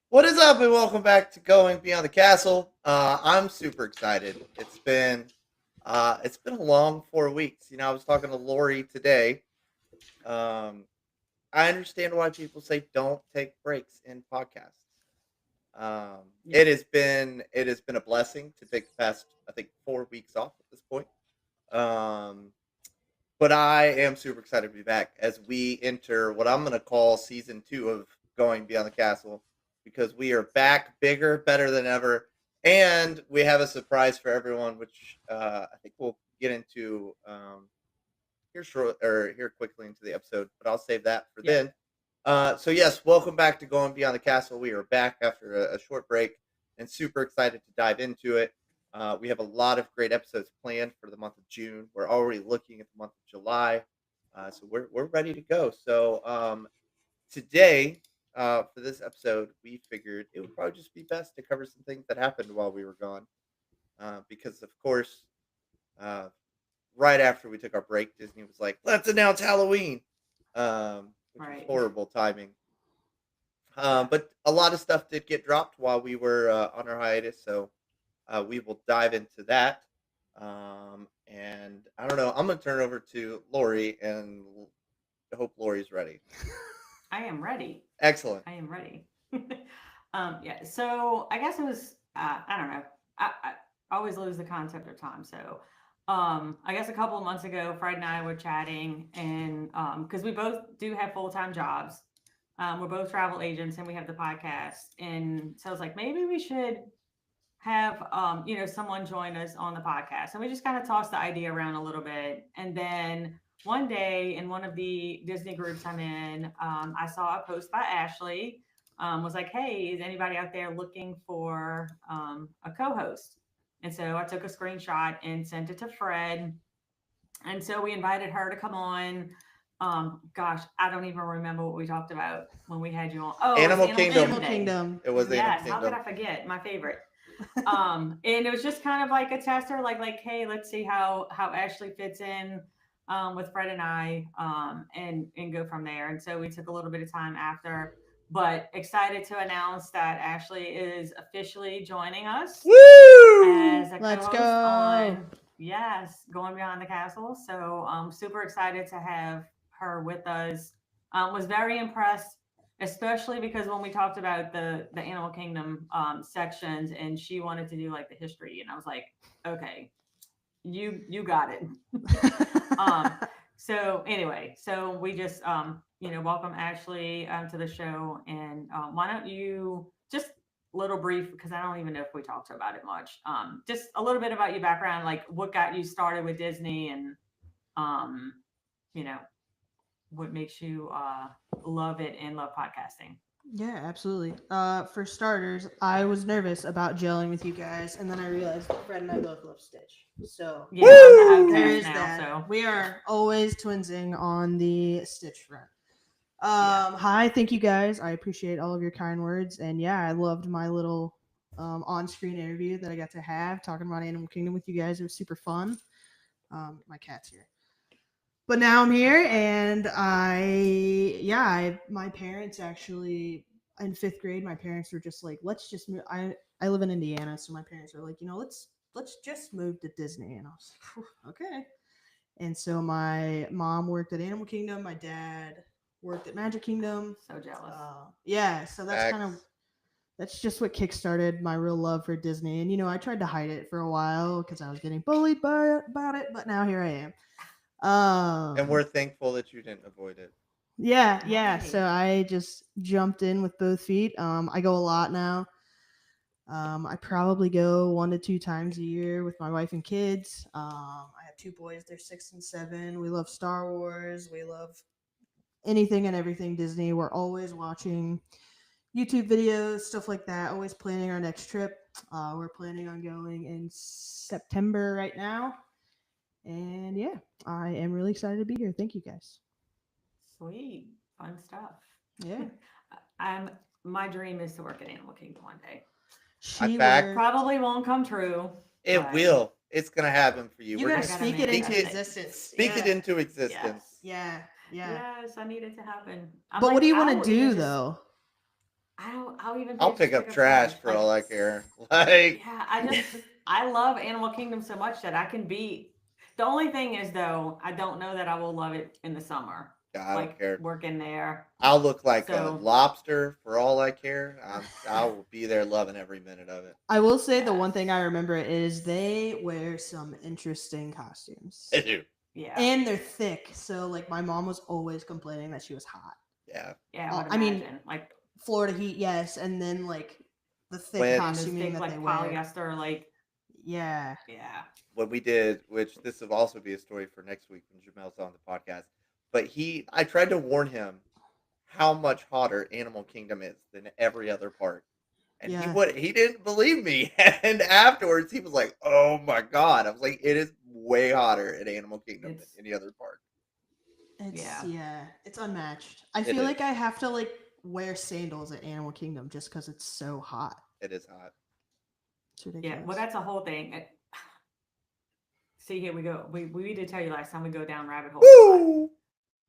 What is up, and welcome back to Going Beyond the Castle. I'm super excited. It's been a long 4 weeks. I was talking to Lori today. Um, I understand why people say don't take breaks in podcasts. Yeah. It has been a blessing to take the past, I think, 4 weeks off at this point. Um, but I am super excited to be back as we enter what I'm going to call season 2 of Going Beyond the Castle, because we are back bigger, better than ever, and we have a surprise for everyone, which I think we'll get into here quickly into the episode, but I'll save that for then. So yes, welcome back to Going Beyond the Castle. We are back after a short break and super excited to dive into it. We have a lot of great episodes planned for the month of June. We're already looking at the month of July, so we're ready to go. So today, for this episode, we figured it would probably just be best to cover some things that happened while we were gone, because of course, uh, right after we took our break, Disney was like, "Let's announce Halloween," which was Right. horrible timing. But a lot of stuff did get dropped while we were on our hiatus, so we will dive into that. And I don't know. I'm gonna turn it over to Lori, and I hope Lori's ready. I am ready. Excellent. I am ready. Yeah. So I guess it was. I don't know. I always lose the concept of time. So, I guess a couple of months ago, Fred and I were chatting, and because we both do have full time jobs, we're both travel agents, and we have the podcast, and so I was like, maybe we should have someone join us on the podcast, and we just kind of tossed the idea around a little bit, and then one day in one of the Disney groups I'm in, I saw a post by Ashley. Was like, hey, is anybody out there looking for a co-host? And so I took a screenshot and sent it to Fred, and so we invited her to come on. Gosh, I don't even remember what we talked about when we had you on. Oh, it was Animal Animal Kingdom. Kingdom Day. It was Animal Yes, how could Kingdom. I forget? My favorite. And it was just kind of like a tester, like, hey, let's see how Ashley fits in with Fred and I, and go from there. And so we took a little bit of time after, but excited to announce that Ashley is officially joining us Woo! as a Let's co-host go. on, yes, Going Beyond the Castle. So super excited to have her with us. Was very impressed, especially because when we talked about the Animal Kingdom sections, and she wanted to do like the history, and I was like, okay, you got it. So anyway, so we just welcome Ashley to the show, and why don't you just little brief, because I don't even know if we talked about it much. Just a little bit about your background, like what got you started with Disney, and um, you know what makes you love it and love podcasting. Yeah, absolutely. For starters, I was nervous about gelling with you guys, and then I realized that Fred and I both love Stitch. So Yeah, I'm the Woo! there outcast is now. that. So We are always twinsing on the Stitch front. Yeah. Hi, thank you guys. I appreciate all of your kind words, and yeah, I loved my little on-screen interview that I got to have talking about Animal Kingdom with you guys. It was super fun. My cat's here. But now I'm here, and my parents actually, in 5th grade, my parents were just like, let's just move. I live in Indiana, so my parents were like, let's just move to Disney. And I was like, okay. And so my mom worked at Animal Kingdom, my dad worked at Magic Kingdom. So jealous. Yeah, so that's kind of that's just what kickstarted my real love for Disney. And I tried to hide it for a while because I was getting bullied about it, but now here I am. And we're thankful that you didn't avoid it. Yeah. So Right. I just jumped in with both feet. I go a lot now. I probably go 1 to 2 times a year with my wife and kids. I have 2 boys; they're 6 and 7. We love Star Wars. We love anything and everything Disney. We're always watching YouTube videos, stuff like that. Always planning our next trip. We're planning on going in September right now, and yeah, I am really excited to be here. Thank you guys. Sweet. Fun stuff. Yeah, I'm my dream is to work at Animal Kingdom one day. I she back. worked. Probably won't come true. It but will. It's gonna happen for you. You We're gotta I just gotta speak it into manifest it. existence. speak it Yeah. into existence. Yes. Yeah. Yes, I need it to happen. But what do you want I'll to even do just though? I'll even I'll just pick up trash for Like, all I care. Like, yeah, I love Animal Kingdom so much that I can be. The only thing is though, I don't know that I will love it in the summer. I don't Like care. working there. I'll look like a So lobster for all I care. I will be there loving every minute of it. I will say the one yes. thing I remember is they wear some interesting costumes. I do. Yeah. And they're thick. So like my mom was always complaining that she was hot. Yeah. Yeah, I would I mean, imagine. Like Florida heat, yes, and then like the thick When- and those costuming big that like they wear. polyester, like Yeah. yeah. When we did, which this will also be a story for next week when Jamel's on the podcast. But I tried to warn him how much hotter Animal Kingdom is than every other park. And Yeah. he didn't believe me. And afterwards he was like, "Oh my god." I was like, "It is way hotter at Animal Kingdom It's than any other park." It's unmatched. I It feel is. like I have to like wear sandals at Animal Kingdom just because it's so hot. It is hot. It's ridiculous. yeah, well that's a whole thing. See, here we go. We did tell you last time we go down rabbit holes. Woo!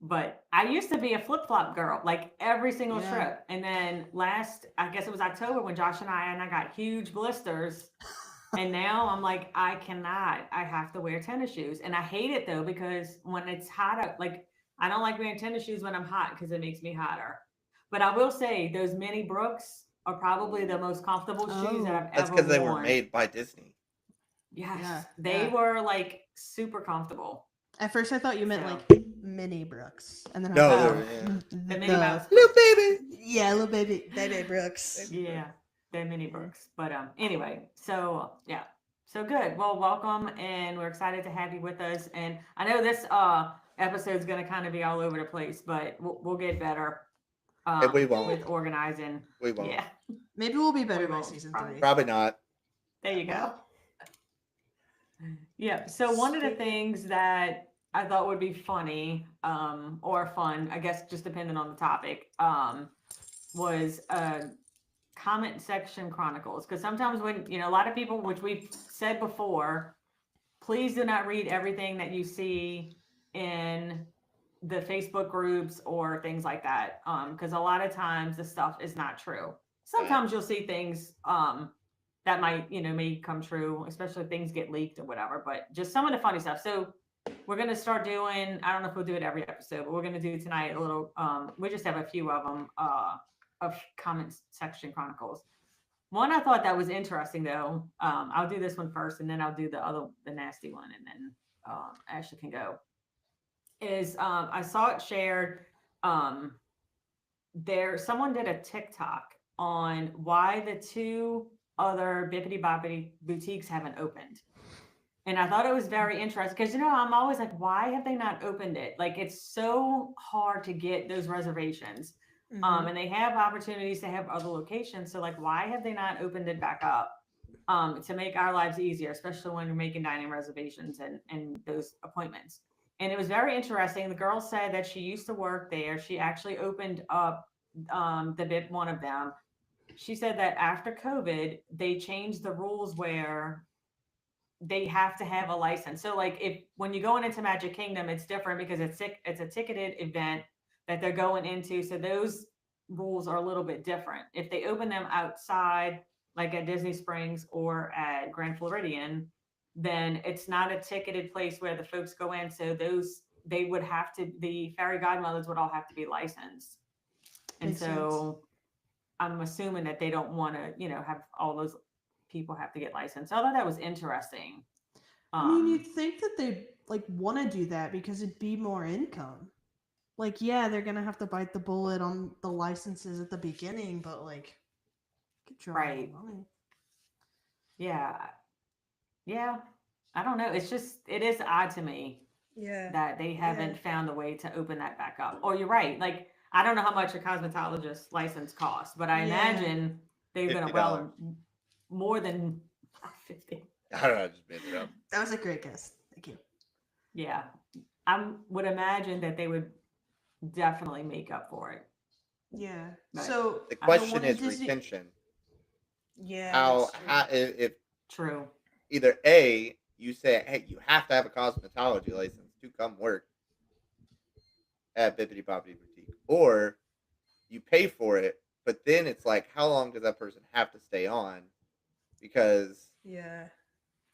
But I used to be a flip flop girl, like every single Yeah. trip. And then I guess it was October when Josh and I got huge blisters. And now I'm like, I cannot. I have to wear tennis shoes. And I hate it though, because when it's hot out, like I don't like wearing tennis shoes when I'm hot because it makes me hotter. But I will say those mini Brooks are probably the most comfortable shoes that Oh. I've That's ever because they worn. were made by Disney. Yes. Yeah, They yeah. were like super comfortable. At first I thought you meant So- like mini Brooks. And then I No, thought they're- yeah. The Minnie Mouse. Little baby. Yeah, little baby Brooks. Yeah, they're mini Mhm. Brooks. But anyway, so yeah. So good. Well, welcome, and we're excited to have you with us. And I know this episode's gonna kind of be all over the place, but we'll get better. And we won't. With organizing. We won't. Yeah, Maybe we'll be better We by won't, season probably. 3. Probably not. there you go. Yeah. So one of the things that I thought would be funny, or fun, I guess, just depending on the topic, was comment section chronicles. Because sometimes when a lot of people, which we've said before, please do not read everything that you see in the Facebook groups or things like that. Because a lot of times the stuff is not true. Sometimes you'll see things that might, may come true, especially if things get leaked or whatever. But just some of the funny stuff. So we're gonna start doing. I don't know if we'll do it every episode, but we're gonna do tonight a little. We just have a few of them of comment section chronicles. One I thought that was interesting though. I'll do this one first, and then I'll do the nasty one, and then Ashley can go. Is I saw it shared. Someone did a TikTok on why the 2 other Bippity Boppity boutiques haven't opened. And I thought it was very interesting because, I'm always like, why have they not opened it? Like, it's so hard to get those reservations. Mhm. And they have opportunities to have other locations. So, like, why have they not opened it back up to make our lives easier, especially when you're making dining reservations and those appointments? And it was very interesting. The girl said that she used to work there. She actually opened up the BIP, one of them. She said that after COVID, they changed the rules where they have to have a license. So like when you're going into Magic Kingdom, it's different because it's a ticketed event that they're going into. So those rules are a little bit different. If they open them outside, like at Disney Springs or at Grand Floridian, then it's not a ticketed place where the folks go in. So the fairy godmothers would all have to be licensed. And Makes so I'm assuming that they don't want to, have all those people have to get licensed. So I thought that was interesting. I mean, you'd think that they like want to do that because it'd be more income. Like, yeah, they're gonna have to bite the bullet on the licenses at the beginning, but like, could draw Right. more money. Yeah. Yeah. I don't know. It is odd to me Yeah. that they haven't found a way to open that back up. Or you're right. Like, I don't know how much a cosmetologist license costs, but I imagine they're going to $50. more than 50. I don't know. I just made it up. That was a great guess. Thank you. Yeah. I would imagine that they would definitely make up for it. Yeah. Right. So The I don't question want is Disney- retention. Yeah. How that's true. if True. either A, you say, hey, you have to have a cosmetology license to come work at Bippity Boppity Boutique, or you pay for it, but then it's like, how long does that person have to stay on? Because Yeah.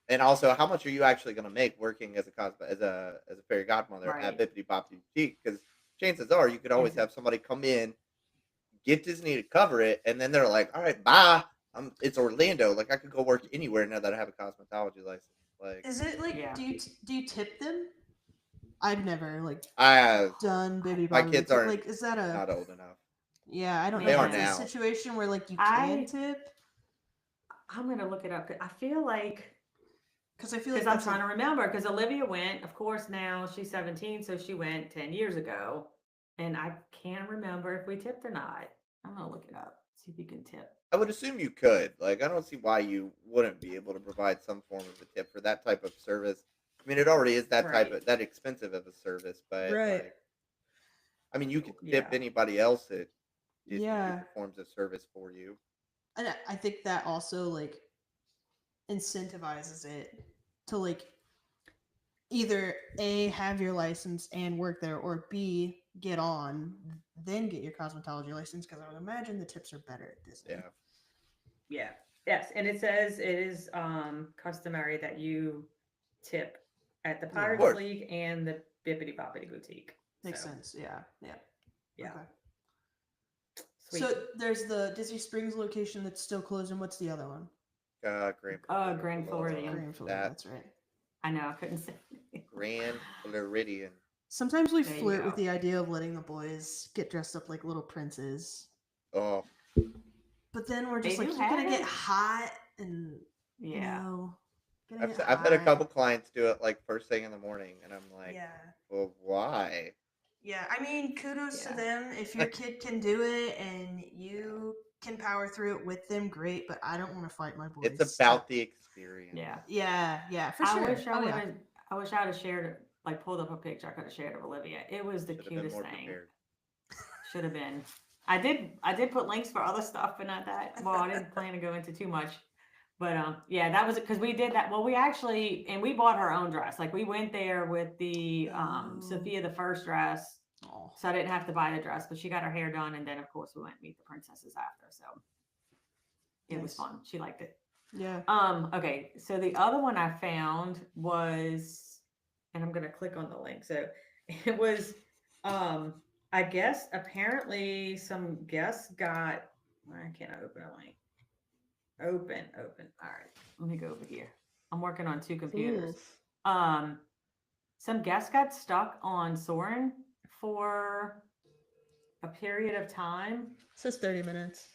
and also, how much are you actually going to make working as a fairy godmother Right. at Bippity Boppity Boutique? Because chances are you could always Mhm. have somebody come in, get Disney to cover it, and then they're like, all right, bye. It's Orlando. Like I could go work anywhere now that I have a cosmetology license. Like Is it like Yeah. do you tip them? I've never like I have done baby my body. kids aren't Like, is that a? not old enough. Yeah, I don't They know. are If it's now. a situation where like you I- can tip, I'm going to look it up. 'Cause I feel like because I feel like because I'm that's trying to remember. Because Olivia went, of course. Now she's 17, so she went 10 years ago, and I can't remember if we tipped or not. I'm gonna look it up. See if you can tip. I would assume you could. Like, I don't see why you wouldn't be able to provide some form of a tip for that type of service. I mean, it already is that type Right. of that expensive of a service, but Right. like, I mean, you could Yeah. tip anybody else that Disney who Yeah. performs a service for you. and I think that also like incentivizes it to like either A, have your license and work there, or B, get on, then get your cosmetology license, because I would imagine the tips are better at Disney. Yeah. Yeah. Yes, and it says it is customary that you tip at the Pirates course. League and the Bippity Boppity Boutique. Makes So, sense. Yeah. Yeah. Okay. Sweet. So there's the Disney Springs location that's still closed, and what's the other one? Grand Floridian. Grand Floridian. That That's right. I know I couldn't say. Grand Floridian. Sometimes we There you flirt with go. the idea of letting the boys get dressed up like little princes, Oh, but then we're just They like, do you're gonna have get it. hot, and Yeah. I've had a couple clients do it like first thing in the morning, and I'm like, Yeah. well, why? Yeah, I mean, kudos to Yeah. them. If your kid can do it and you can power through it with them, great. But I don't want to fight my boys. It's about the experience. Yeah. Yeah, for I sure. wish I Oh, would yeah. have. I wish I would have shared, like, pulled up a picture. I could have shared of Olivia. It was the Should have been cutest more thing. prepared. Should have been. I did put links for other stuff, but not that. Well, I didn't plan to go into too much. But yeah, that was because we did that. Well, we actually we bought her own dress. Like we went there with the Oh. Sophia the First dress, Oh. so I didn't have to buy the dress. But she got her hair done, and then of course we went to meet the princesses after. So it was Nice. fun. She liked it. Yeah. Okay, so the other one I found was, and I'm gonna click on the link. So it was, I guess apparently some guests got. I can't open a link. Open. All right, let me go over here. I'm working on two computers. Some guests got stuck on Soarin' for a period of time. It says 30 minutes.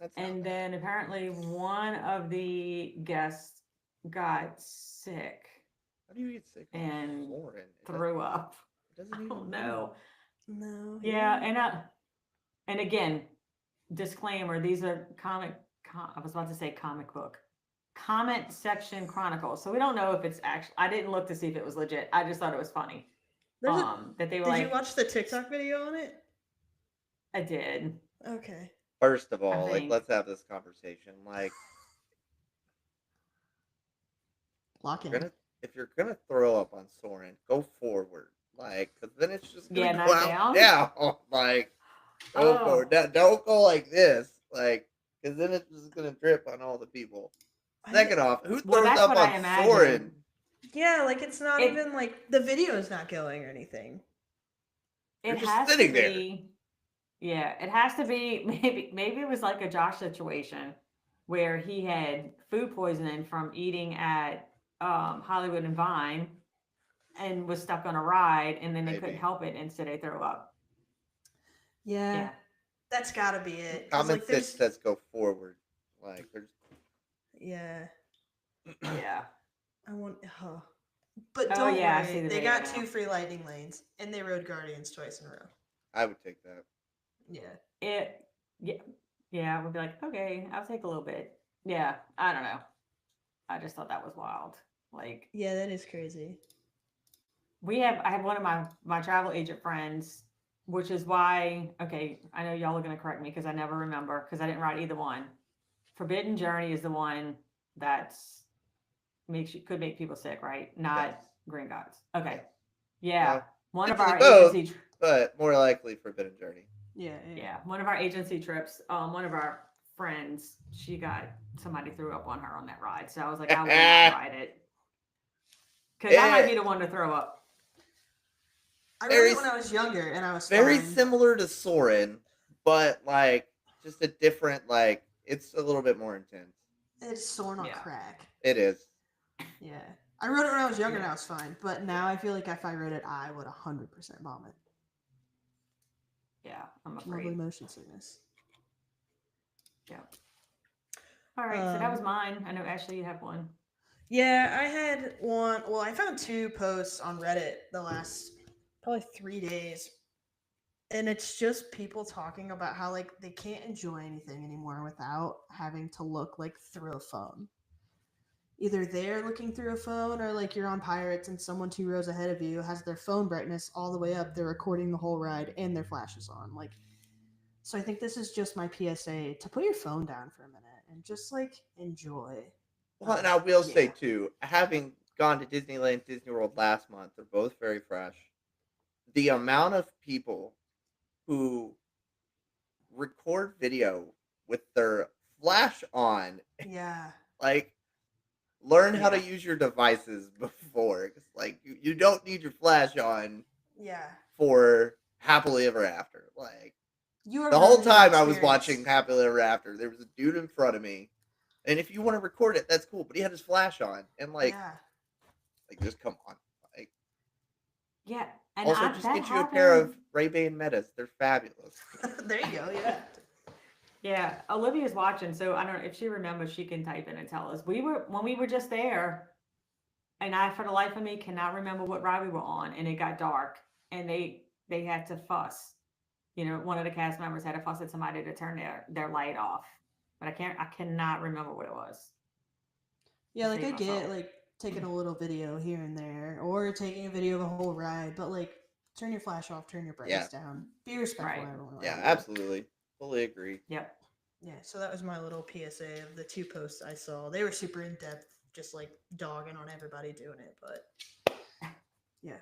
That's not And bad. then apparently one of the guests got sick How do you get sick? and Lauren? threw up. It doesn't I even don't know. No. Yeah, and again, disclaimer: these are I was about to say comic book, comment section chronicles. So we don't know if it's actually. I didn't look to see if it was legit. I just thought it was funny. There's That they were Did like, you watch the TikTok video on it? I did. Okay. First of all, like, think. let's have this conversation. Like, Lock in. if you're gonna throw up on Soren, go forward. Like, because then it's just gonna Yeah, go not out down? down. Like, go forward. Don't go like this. Like, because then it's just gonna drip on all the people. Second off, who Well, throws that's up what I on imagined. Soren? Yeah, like it's not It- even like the video's not going or anything. You're It just has sitting to there. be. Yeah, it has to be maybe it was like a Josh situation where he had food poisoning from eating at Hollywood and Vine and was stuck on a ride and then they couldn't Maybe. help it and so they threw up. Yeah, Yeah. that's gotta be it. Cause Common like sense there's says go forward. Like there's yeah, Yeah. I want but Oh don't yeah, I see worry, the they video got now. 2 free lightning lanes and they rode Guardians twice in a row. I would take that. Yeah. It yeah, yeah, I would be like, okay, I'll take a little bit. Yeah, I don't know. I just thought that was wild. Like Yeah, that is crazy. I have one of my travel agent friends, which is why okay, I know y'all are gonna correct me because I never remember because I didn't write either one. Forbidden Journey is the one that's makes you could make people sick, right? Not Yes. Green Gods. Okay. Yes. Yeah. Well, One of potentially our both, agency but more likely Forbidden Journey. Yeah, yeah. yeah, one of our agency trips, one of our friends, she got somebody threw up on her on that ride. So I was like, I will not ride it. Because I might be Eh, the one to throw up. I rode very it when I was younger and I was very fine. similar to Soren, but like just a different like it's a little bit more intense. It's Soren on Yeah. crack. It is. Yeah. I rode it when I was younger and Yeah. I was fine. But now I feel like if I rode it, I would 100% vomit. Yeah, I'm Lovely afraid. motion sickness. Yeah. All right, so that was mine. I know Ashley, you have one. Yeah, I had one. Well, I found 2 posts on Reddit the last probably 3 days. And it's just people talking about how like they can't enjoy anything anymore without having to look like through a phone. Either they're looking through a phone or like you're on Pirates and someone 2 rows ahead of you has their phone brightness all the way up, they're recording the whole ride and their flash is on. Like so I think this is just my PSA to put your phone down for a minute and just like enjoy. Well, and I will say Yeah. too, having gone to Disneyland, Disney World last month, they're both very fresh. The amount of people who record video with their flash on, Yeah. like learn how to Yeah. use your devices before. 'Cause, like you don't need your flash on Yeah. for happily ever after. Like You are the whole ruining the time I was experience. watching happily ever after, there was a dude in front of me, and if you want to record it, that's cool. But he had his flash on, and Yeah. like just come on. Like Yeah. And also I just that get you a pair happened. of Ray-Ban Metas. They're fabulous. There you go. Yeah. Yeah, Olivia's watching, so I don't know if she remembers. She can type in and tell us. We were when we were just there, and I, for the life of me, cannot remember what ride we were on, and it got dark, and they had to fuss. You know, one of the cast members had to fuss at somebody to turn their light off, but I cannot remember what it was Yeah, to like save I my get soul. like taking a little video here and there or taking a video of a whole ride, but like turn your flash off, turn your brightness Yeah, down. Be respectful Right. of everyone yeah, around you. absolutely, fully agree. Yep. Yeah, so that was my little PSA of the 2 posts I saw. They were super in depth, just like dogging on everybody doing it, but yeah.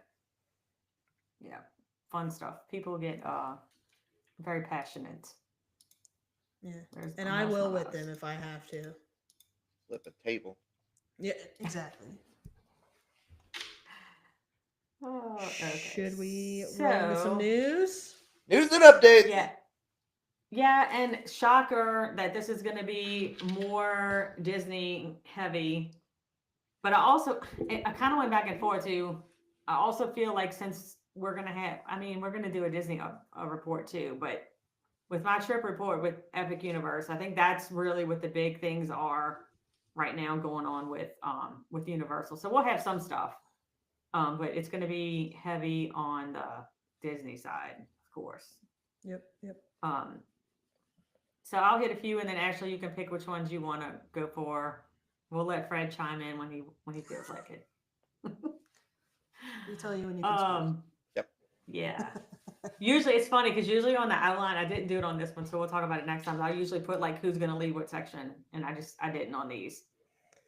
Yeah. Fun stuff. People get very passionate. Yeah. There's And I will emotional about with us. them if I have to. Flip a table. Yeah, exactly. Oh, okay. Should we roll into some So news? News and updates. yeah. Yeah, and shocker that this is going to be more Disney heavy. But I kind of went back and forth too. I also feel like since we're going to have, I mean, we're going to do a Disney a report too, but with my trip report with Epic Universe, I think that's really what the big things are right now going on with Universal. So we'll have some stuff, but it's going to be heavy on the Disney side, of course. Yep, yep. Um, so I'll hit a few, and then Ashley, you can pick which ones you want to go for. We'll let Fred chime in when he feels like it. We tell you when you can speak. Yep. Yeah. Usually it's funny because usually on the outline I didn't do it on this one, so we'll talk about it next time. I usually put like who's going to lead what section, and I didn't on these.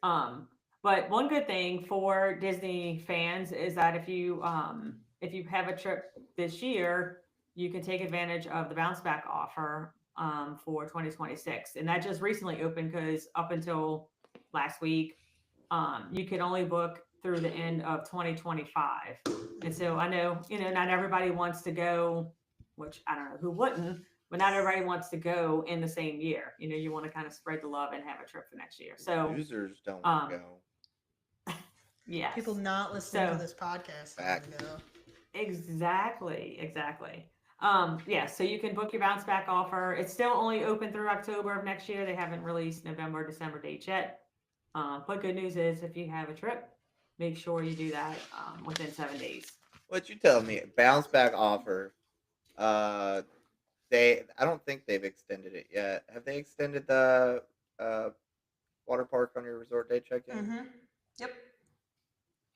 But one good thing for Disney fans is that if you have a trip this year, you can take advantage of the bounce back offer for 2026, and that just recently opened because up until last week, you could only book through the end of 2025. And so I know, not everybody wants to go, which I don't know who wouldn't, but not everybody wants to go in the same year. You want to kind of spread the love and have a trip for next year. So, Users don't want to um, go. yes. People not listening to So this podcast. Fact. Go. exactly. Yeah, so you can book your bounce back offer. It's still only open through October of next year. They haven't released November, December dates yet. But good news is if you have a trip, make sure you do that within 7 days. What you tell me? Bounce back offer. Uh, I don't think they've extended it yet. Have they extended the uh water park on your resort day check-in? Mm-hmm. Yep.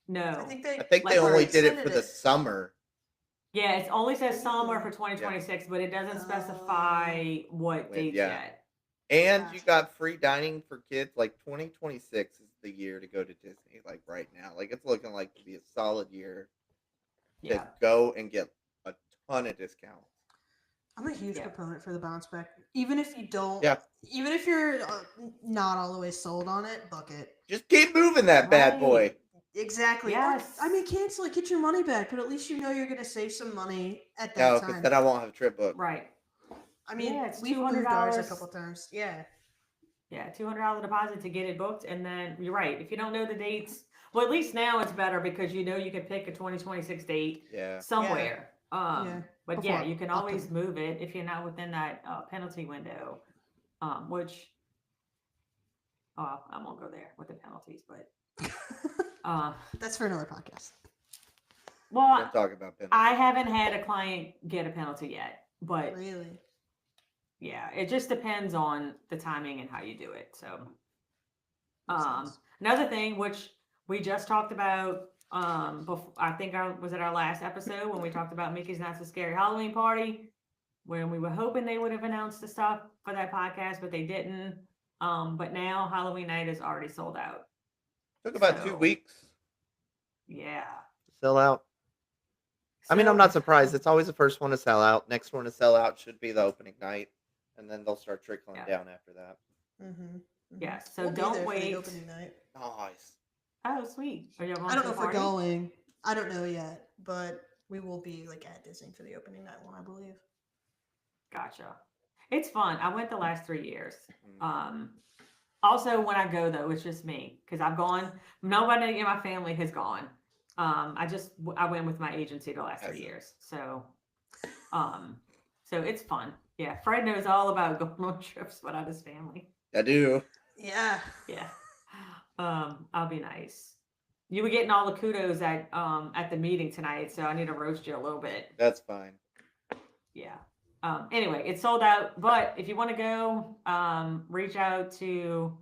No. I think they. I think they Like, only for- did it extended for the it. summer. Yeah, it only says summer Really? for 2026, but it doesn't Oh. specify what When- dates yeah. yet. And you Gotcha. got free dining for kids. Like 2026 is the year to go to Disney. Like right now, like it's looking like to be a solid year to Yeah. go and get a ton of discounts. I'm a huge Yeah. proponent for the bounce back. Even if you don't, Yeah. even if you're not all the way sold on it, book it. Just keep moving that bad boy. Right. Exactly. Yes. Or, I mean, cancel it, get your money back, but at least you know you're going to save some money at that No, because time. then I won't have a trip booked. Right. I mean, Yeah, it's we've moved ours a $200. couple times. Yeah. Yeah, $200 deposit to get it booked, and then you're right. If you don't know the dates, well, at least now it's better because you can pick a 2026 date Yeah. somewhere. Yeah. But Before yeah, you can always October. move it if you're not within that penalty window. Which, I won't go there with the penalties, but That's for another podcast. well, Don't talk about penalties. I haven't had a client get a penalty yet, but Really? yeah, it just depends on the timing and how you do it. So, Makes sense. another thing which we just talked about, before, I think was it our last episode when we talked about Mickey's Not So Scary Halloween Party, when we were hoping they would have announced the stuff for that podcast, but they didn't. But now Halloween night is already sold out. Took about 2 So- weeks Yeah. to sell out. I mean, I'm not So- surprised. It's always the first one to sell out. Next one to sell out should be the opening night, and then they'll start trickling Yeah. down after that. Mm-hmm. Yeah, so we'll be don't there for the wait. opening night. Nice. Oh, sweet. Are you going I don't to know the if we're party? going. I don't know yet, but we will be like at Disney for the opening night one, I believe. Gotcha. It's fun. I went the last 3 years. Mm. Also, when I go though, it's just me because I've gone. Nobody in my family has gone. I went with my agency the last 3 Excellent. years. So it's fun. Yeah, Fred knows all about going on trips without his family. I do. Yeah. Yeah. I'll be nice. You were getting all the kudos at the meeting tonight, so I need to roast you a little bit. That's fine. Yeah. Anyway, it's sold out, but if you want to go, reach out to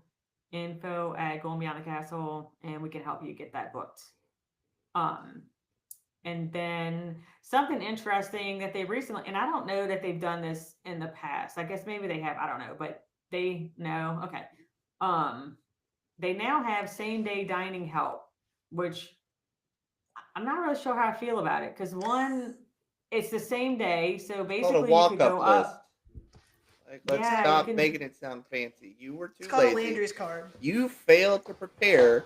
info at Going Beyond the Castle and we can help you get that booked. And then something interesting that they recently, and I don't know that they've done this in the past. I guess maybe they have, I don't know, but they know. Okay. They now have same day dining help, which I'm not really sure how I feel about it. Cause one, it's the same day. So Called a basically you could walk-up go list. up. Like, let's Yeah, you stop can- making it sound fancy. You were too It's called a lazy. Landry's card. You failed to prepare,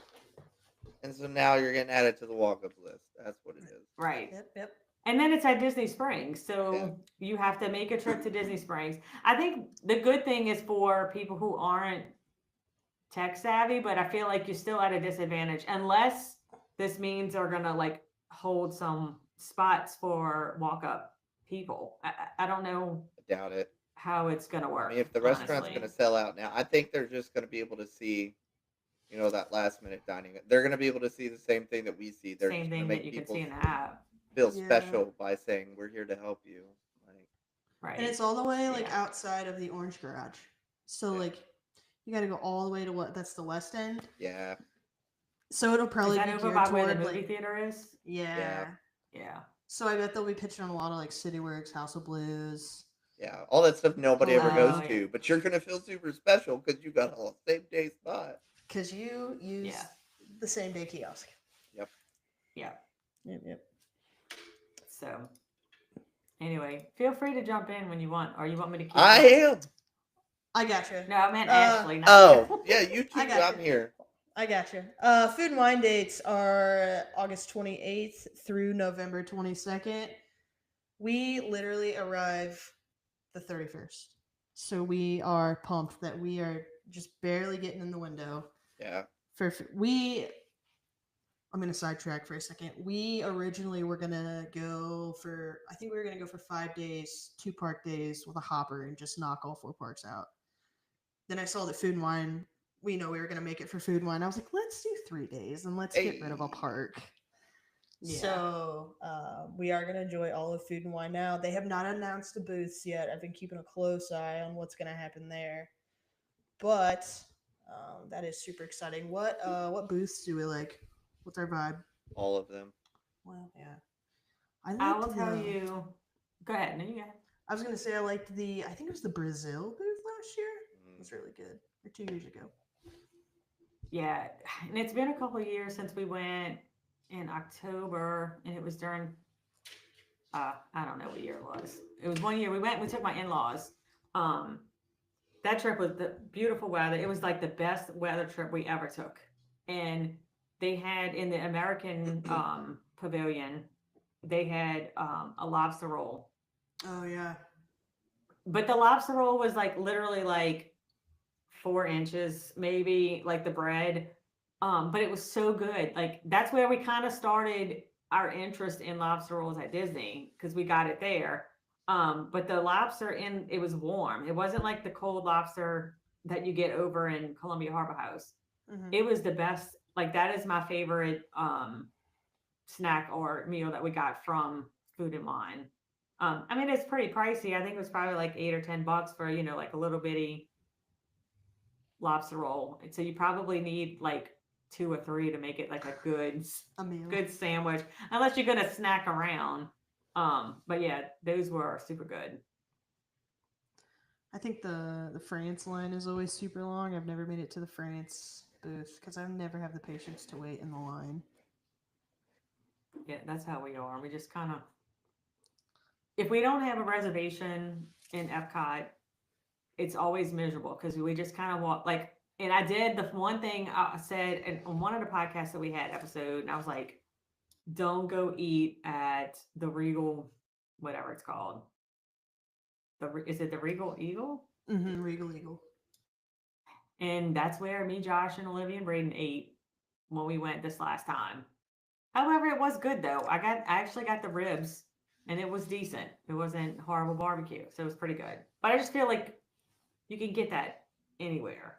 and so now you're getting added to the walk-up list. That's what it is. Right. Yep. And then it's at Disney Springs. So Yeah. you have to make a trip to Disney Springs. I think the good thing is for people who aren't tech savvy, but I feel like you're still at a disadvantage unless this means they're going to like hold some spots for walk up people. I don't know I doubt it. how it's going to work. I mean, if the restaurant's honestly. going to sell out now, I think they're just going to be able to see, that last minute dining. They're going to be able to see the same thing that we see. They're Same just thing gonna that make you can people see in the app. feel Yeah. special by saying we're here to help you. Like, Right. And it's all the way like Yeah. outside of the Orange Garage. So Yeah. like you got to go all the way to that's the West End. yeah, So it'll Is probably that be over geared by where the toward movie like theater is? yeah. Yeah. So I bet they'll be pitching on a lot of like Cityworks, House of Blues. yeah, all that stuff nobody ever goes Oh, yeah. to, but you're going to feel super special because you got a same day spot. Because you use Yeah. the same day kiosk. Yeah. Yep. So anyway, feel free to jump in when you want, or you want me to keep I going? am. I gotcha. No, I meant Uh, Ashley. Not Oh, yeah, you too. I got I'm you. here. I gotcha. Food and wine dates are August 28th through November 22nd. We literally arrive the 31st. So we are pumped that we are just barely getting in the window. Yeah. I'm going to sidetrack for a second. We originally were going to go for, I think we were going to go for 5 days, 2 park days with a hopper and just knock all 4 parks out. Then I saw that Food and Wine, we were going to make it for Food and Wine. I was like, let's do 3 days and let's get rid of a park. Yeah. So we are going to enjoy all of Food and Wine now. They have not announced the booths yet. I've been keeping a close eye on what's going to happen there. But that is super exciting. What booths do we like? What's our vibe? All of them. Well, yeah. I will tell you. Go ahead. No, you go ahead. I was going to say I liked I think it was the Brazil booth last year. It was really good. Or 2 years ago. Yeah, and it's been a couple of years since we went in October, and it was during, I don't know what year it was. It was one year we took my in-laws. That trip was the beautiful weather. It was like the best weather trip we ever took. And they had in the American pavilion, they had a lobster roll. Oh, yeah. But the lobster roll was like literally like 4 inches, maybe, like the bread. But it was so good. Like that's where we kind of started our interest in lobster rolls at Disney because we got it there. But the lobster it was warm. It wasn't like the cold lobster that you get over in Columbia Harbor House. Mm-hmm. It was the best. Like that is my favorite snack or meal that we got from Food and Wine. I mean, it's pretty pricey. I think it was probably like $8 or $10 for, like a little bitty lobster roll. And so you probably need like 2 or 3 to make it like a good sandwich, unless you're gonna snack around. But yeah, those were super good. I think the France line is always super long. I've never made it to the France booth because I never have the patience to wait in the line. Yeah, that's how we are. We just kind of, if we don't have a reservation in Epcot, it's always miserable because we just kind of walk like. And I did the one thing I said on one of the podcasts that we had episode, and I was like, don't go eat at the Regal, whatever it's called. Is it the Regal Eagle? Mm-hmm, Regal Eagle. And that's where me, Josh, and Olivia and Braden ate when we went this last time. However, it was good though. I actually got the ribs, and it was decent. It wasn't horrible barbecue, so it was pretty good. But I just feel like you can get that anywhere.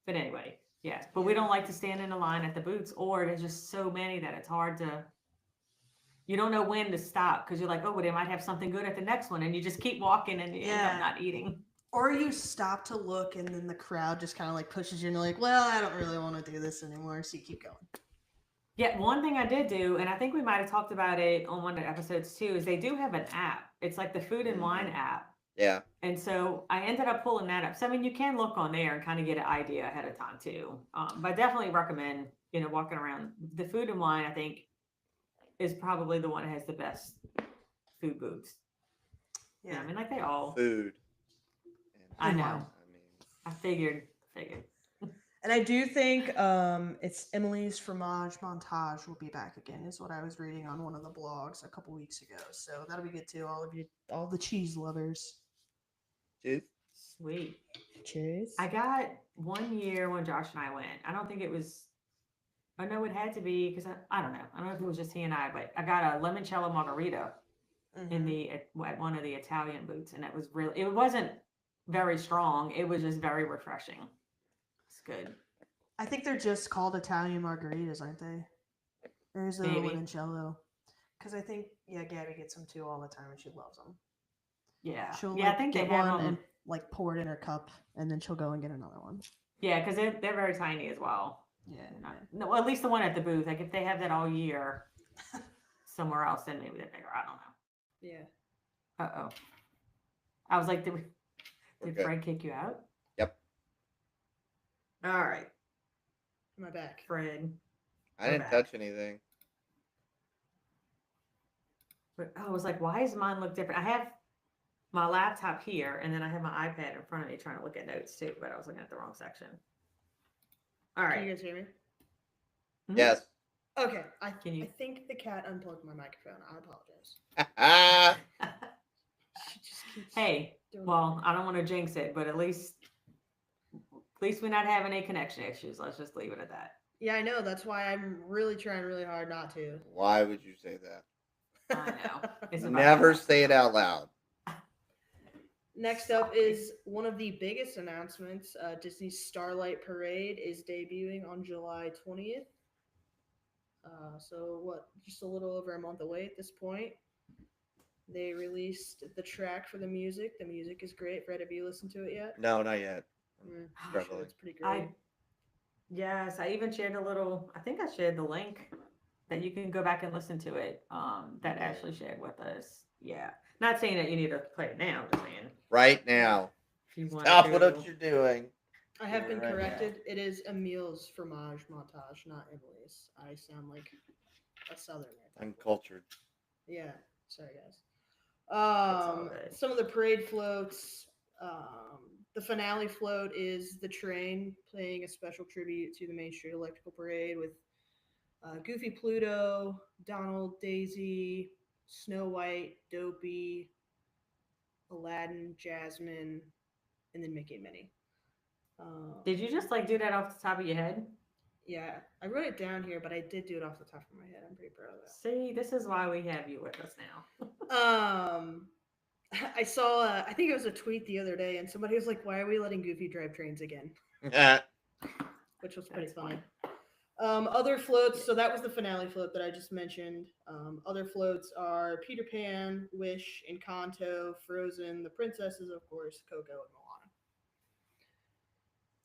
But anyway, yes. But we don't like to stand in a line at the booths, or there's just so many that it's hard to. You don't know when to stop because you're like, oh, well, they might have something good at the next one, and you just keep walking and you end up not eating. Or you stop to look, and then the crowd just kind of like pushes you, and you're like, well, I don't really want to do this anymore, so you keep going. Yeah, one thing I did do, and I think we might have talked about it on one of the episodes too, is they do have an app. It's like the Food and Wine app. Yeah. And so I ended up pulling that up. So I mean, you can look on there and kind of get an idea ahead of time too. But I definitely recommend, walking around. The Food and Wine, I think, is probably the one that has the best food booths. Yeah, I mean, like they all food. I know. I figured. And I do think it's Emily's Fromage Montage will be back again, is what I was reading on one of the blogs a couple weeks ago. So that'll be good too. All the cheese lovers. Cheese. Sweet. Cheese. I got one year when Josh and I went. I don't think it was. I know it had to be because I don't know. I don't know if it was just he and I, but I got a limoncello margarita at one of the Italian booths, and it wasn't very strong. It was just very refreshing. It's good. I think they're just called Italian margaritas, aren't they? There's a limoncello. Because I think, Gabby gets them too all the time, and she loves them. Yeah. She'll I think get they have one them. and pour it in her cup, and then she'll go and get another one. Yeah, because they're very tiny as well. Yeah. No, at least the one at the booth. Like if they have that all year somewhere else, then maybe they're bigger. I don't know. Yeah. Uh-oh. I was like, did Fred kick you out? Yep. All right. Am I back? Fred. I didn't touch anything. But I was like, why does mine look different? I have my laptop here, and then I have my iPad in front of me trying to look at notes too, but I was looking at the wrong section. All right. Can you guys hear me? Mm-hmm. Yes. Okay. I think the cat unplugged my microphone. I apologize. She just keeps Hey, doing well, it. I don't want to jinx it, but at least we're not having any connection issues. Let's just leave it at that. Yeah, I know. That's why I'm really trying really hard not to. Why would you say that? I know. It's about to Never happen say it now. out loud. Next up Sorry. is one of the biggest announcements. Disney's Starlight Parade is debuting on July 20th. So, what, just a little over a month away at this point. They released the track for the music. The music is great. Fred, have you listened to it yet? No, not yet. I'm I'm sure struggling. it's pretty great. Yes, I even shared a little. I think I shared the link that you can go back and listen to it. That Yeah. Ashley shared with us. Yeah, not saying that you need to play it now. Just saying Right now. if you want Stop to what go. you're doing. I have been Right now. corrected. It is Emile's fromage montage, not Emily's. I sound like a southerner. Uncultured. Yeah, sorry guys. all good. Some of the parade floats. The finale float is the train playing a special tribute to the Main Street Electrical Parade with Goofy Pluto, Donald, Daisy, Snow White, Dopey, Aladdin, Jasmine, and then Mickey and Minnie. Did you just like do that off the top of your head? Yeah, I wrote it down here, but I did do it off the top of my head. I'm pretty proud of that. See, this is why we have you with us now. I saw, I think it was a tweet the other day, and somebody was like, "Why are we letting Goofy drive trains again?" Which was pretty That's funny. funny. Other floats. So that was the finale float that I just mentioned. Other floats are Peter Pan, Wish, Encanto, Frozen, the princesses, of course, Coco, and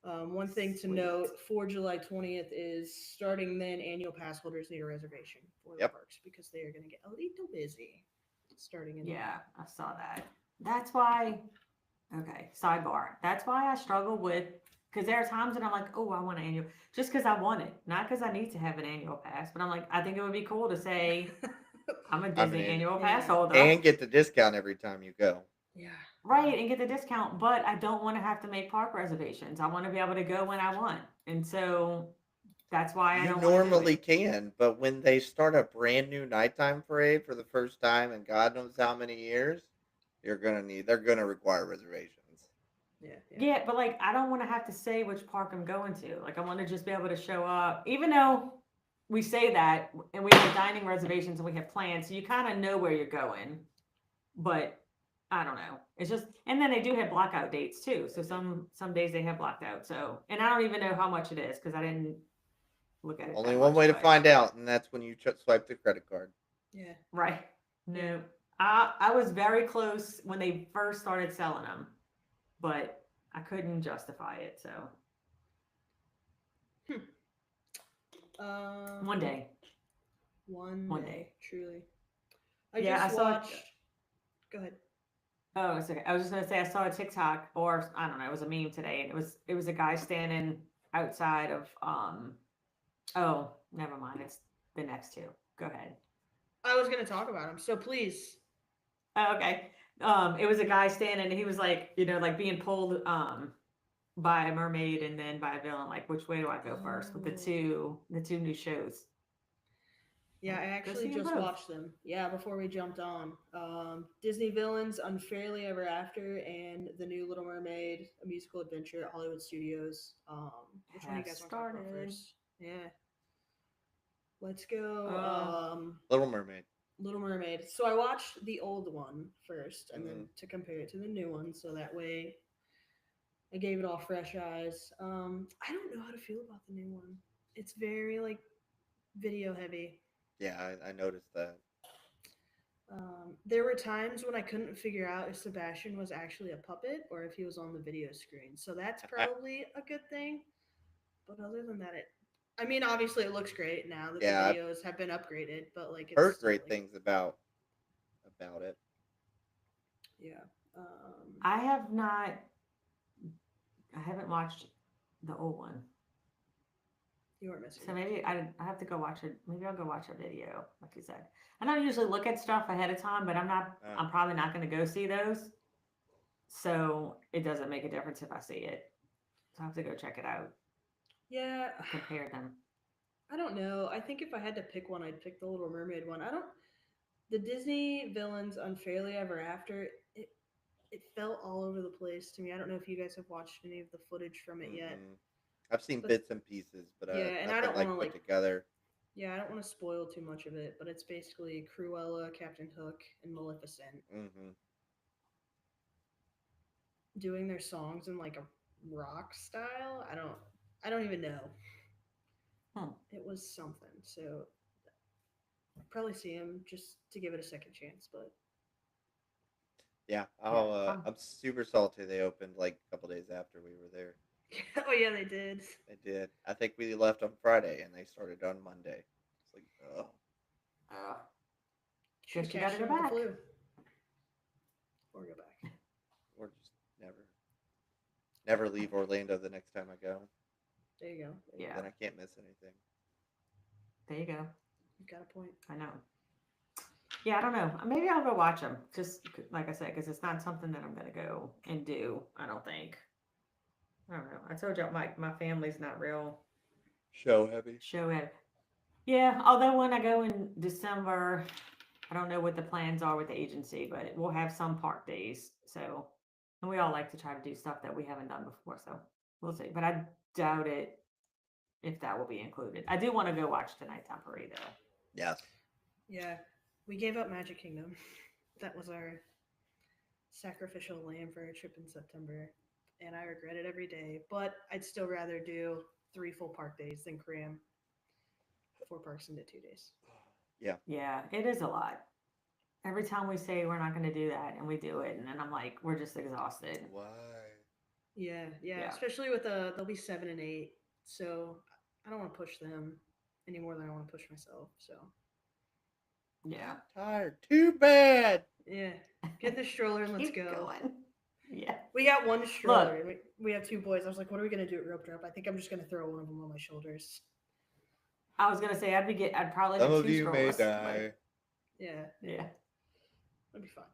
Moana. One thing to Sweet. note for July 20th is starting then, annual pass holders need a reservation for the Yep. parks because they are going to get a little busy starting in. Yeah, I saw that. That's why. Okay, sidebar. That's why I struggle with because there are times that I'm like, oh, I want an annual, just because I want it, not because I need to have an annual pass. But I'm like, I think it would be cool to say I'm a Disney an- annual Yeah. pass holder, And get the discount every time you go. Yeah. right, and get the discount. But I don't want to have to make park reservations. I want to be able to go when I want, and so that's why I You don't want to do normally it. can, but when they start a brand new nighttime parade for the first time in God knows how many years, they're gonna require reservations. Yeah. Yeah, but like I don't want to have to say which park I'm going to. Like I want to just be able to show up, even though we say that and we have dining reservations and we have plans, so you kind of know where you're going. But I don't know. It's just, and then they do have blockout dates too. So some days they have blocked out. So, and I don't even know how much it is because I didn't look at it Only that one much. way to But find out, and that's when you swipe the credit card. Yeah. right, no, I was very close when they first started selling them, but I couldn't justify it. So one day. One One day, day. truly. I Yeah, just I saw it. watched. Go ahead. Oh, it's okay. I was just gonna say I saw a TikTok or I don't know, it was a meme today, and it was a guy standing outside of oh, never mind. It's the next two. Go ahead. I was going to talk about him, so please. Oh, okay. It was a guy standing, and he was like, like being pulled by a mermaid and then by a villain. Like, which way do I go first with the Oh. two new shows? Yeah, Like, I go actually see them just both. watched them. Yeah, before we jumped on. Disney Villains, Unfairly Ever After, and The New Little Mermaid, A Musical Adventure at Hollywood Studios. Which one do you Have guys want to talk about started. first? Yeah. Let's go. Uh, Little Mermaid. Little Mermaid. So I watched the old one first, and then Mhm. to compare it to the new one, so that way I gave it all fresh eyes. I don't know how to feel about the new one. It's very like video heavy. Yeah, I noticed that. There were times when I couldn't figure out if Sebastian was actually a puppet or if he was on the video screen. So that's probably a good thing. But other than that, I mean, obviously it looks great now that the Yeah, I've videos have been upgraded, but like it's heard still great like, things about it. yeah. I have not. I haven't watched the old one. You weren't missing So much. maybe I have to go watch it. Maybe I'll go watch a video, like you said. I don't usually look at stuff ahead of time, but I'm probably not going to go see those. So it doesn't make a difference if I see it. So I have to go check it out, Yeah, compare them. I don't know. I think if I had to pick one, I'd pick the Little Mermaid one. I don't. The Disney Villains Unfairly Ever After. it felt all over the place to me. I don't know if you guys have watched any of the footage from it yet. Mm-mm. I've seen But bits and pieces, but yeah, and I nothing don't want to like put like together. yeah, I don't want to spoil too much of it, but it's basically Cruella, Captain Hook, and Maleficent Mm-hmm. doing their songs in like a rock style. I don't even know. Hmm. It was something. So probably see him just to give it a second chance, but Yeah, Yeah. Fun. I'm super salty. They opened like a couple days after we were there. oh yeah, they did. They did. I think we left on Friday and they started on Monday. It's like, oh, Uh, Should guess have you got to cashed go in with the back. flu or go back. or just never leave Orlando the next time I go. There you go. Yeah. Then I can't miss anything. There you go. You've got a point. I know. Yeah, I don't know. Maybe I'll go watch them. Just like I said, because it's not something that I'm gonna go and do. I don't think. I don't know. I told y'all my family's not real Show heavy. show it. Yeah, although when I go in December, I don't know what the plans are with the agency, but we'll have some park days. So, and we all like to try to do stuff that we haven't done before. So we'll see. But I doubt it if that will be included. I do want to go watch the nighttime parade though. Yes. Yeah, we gave up Magic Kingdom. That was our sacrificial lamb for our trip in September, and I regret it every day. But I'd still rather do 3 full park days than cram 4 parks into 2 days. Yeah. Yeah, it is a lot. Every time we say we're not going to do that and we do it, and then I'm like, we're just exhausted. Why? Yeah, yeah. Yeah. Especially with they'll be 7 and 8, so I don't want to push them any more than I want to push myself. So Yeah. I'm tired. Too bad. yeah, get in the stroller and let's Keep go. going. Yeah. We got one stroller. Look. And we have 2 boys. I was like, what are we gonna do at rope drop? I think I'm just gonna throw one of them on my shoulders. I was gonna say I'd probably Some do of 2 you may strollers. die. Yeah, Yeah. that'd be fun.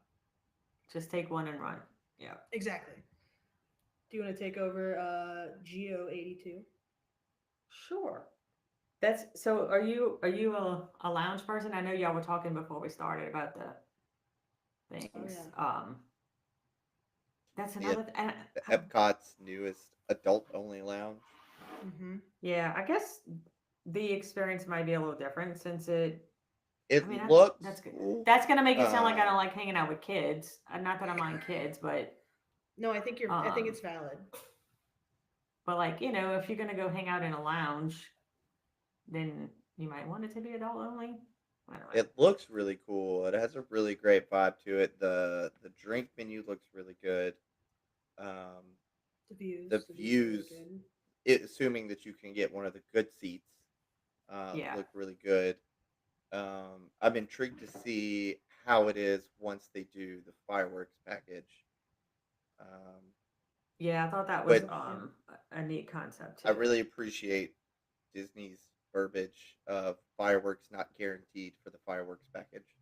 Just take one and run. Yeah. Exactly. Do you want to take over Geo 82? Sure. That's so. Are you a lounge person? I know y'all were talking before we started about the things. yeah. That's Yeah, another. the Epcot's newest adult-only lounge. Mm-hmm. Yeah, I guess the experience might be a little different since it. It I mean, looks that's good. cool. That's gonna make it sound like I don't Um, like hanging out with kids. Not that I mind kids, but No, I think I think Um, it's valid. like if you're gonna go hang out in a lounge, then you might want it to be adult only. I don't know. it looks really cool. It has a really great vibe to it. The drink menu looks really good. Um, The the views views, are really assuming that you can get one of the good seats, Yeah. look really good. I'm intrigued to see how it is once they do the fireworks package. Um, Yeah, I thought that was but a neat concept I too. really appreciate Disney's verbiage of fireworks not guaranteed for the fireworks package.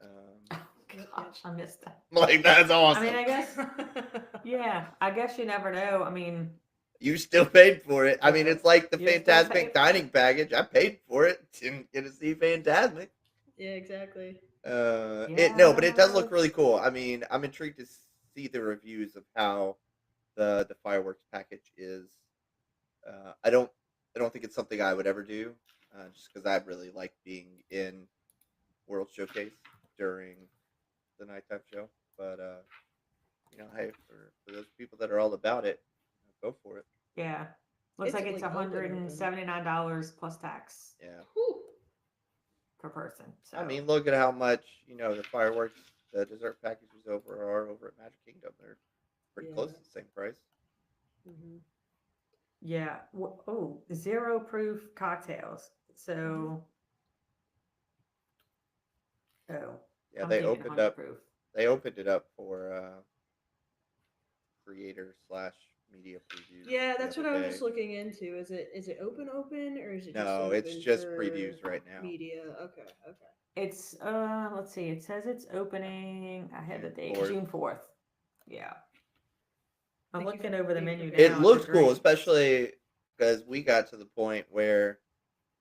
Um, Oh Yep, gosh, I missed that. like that's awesome. I mean, I guess good. yeah, I guess you never know. I mean, You still paid for it. I mean, yeah, it's like the you still pay Fantasmic for it. dining package. I paid for it. Didn't get to see Fantasmic. Yeah, exactly. It Yeah, I no, but don't it does look know. really cool. I mean, I'm intrigued to see the reviews of how the fireworks package is. I don't think it's something I would ever do, just because I really like being in World Showcase during the nighttime show. But hey, for those people that are all about it, go for it. Yeah, looks It's like it's like open, $179 plus tax Yeah. Whew. per person. I So mean, look at how much the fireworks, the dessert packages are over at Magic Kingdom. They're pretty close Yeah. to the same price. Mm-hmm. yeah. Oh, 0 proof cocktails. So oh, Yeah, I'm thinking 100 proof. They opened it up for creator slash media previews. Yeah, the that's what other I was day. just looking into. Is it open or is it just No, it's open just for previews right now. media? Okay, okay. It's let's see. It says it's opening. I had the date, 4th. June 4th. Yeah. I'm Thank you looking for over the being menu prepared. now. It at looks the cool, drinks. especially because we got to the point where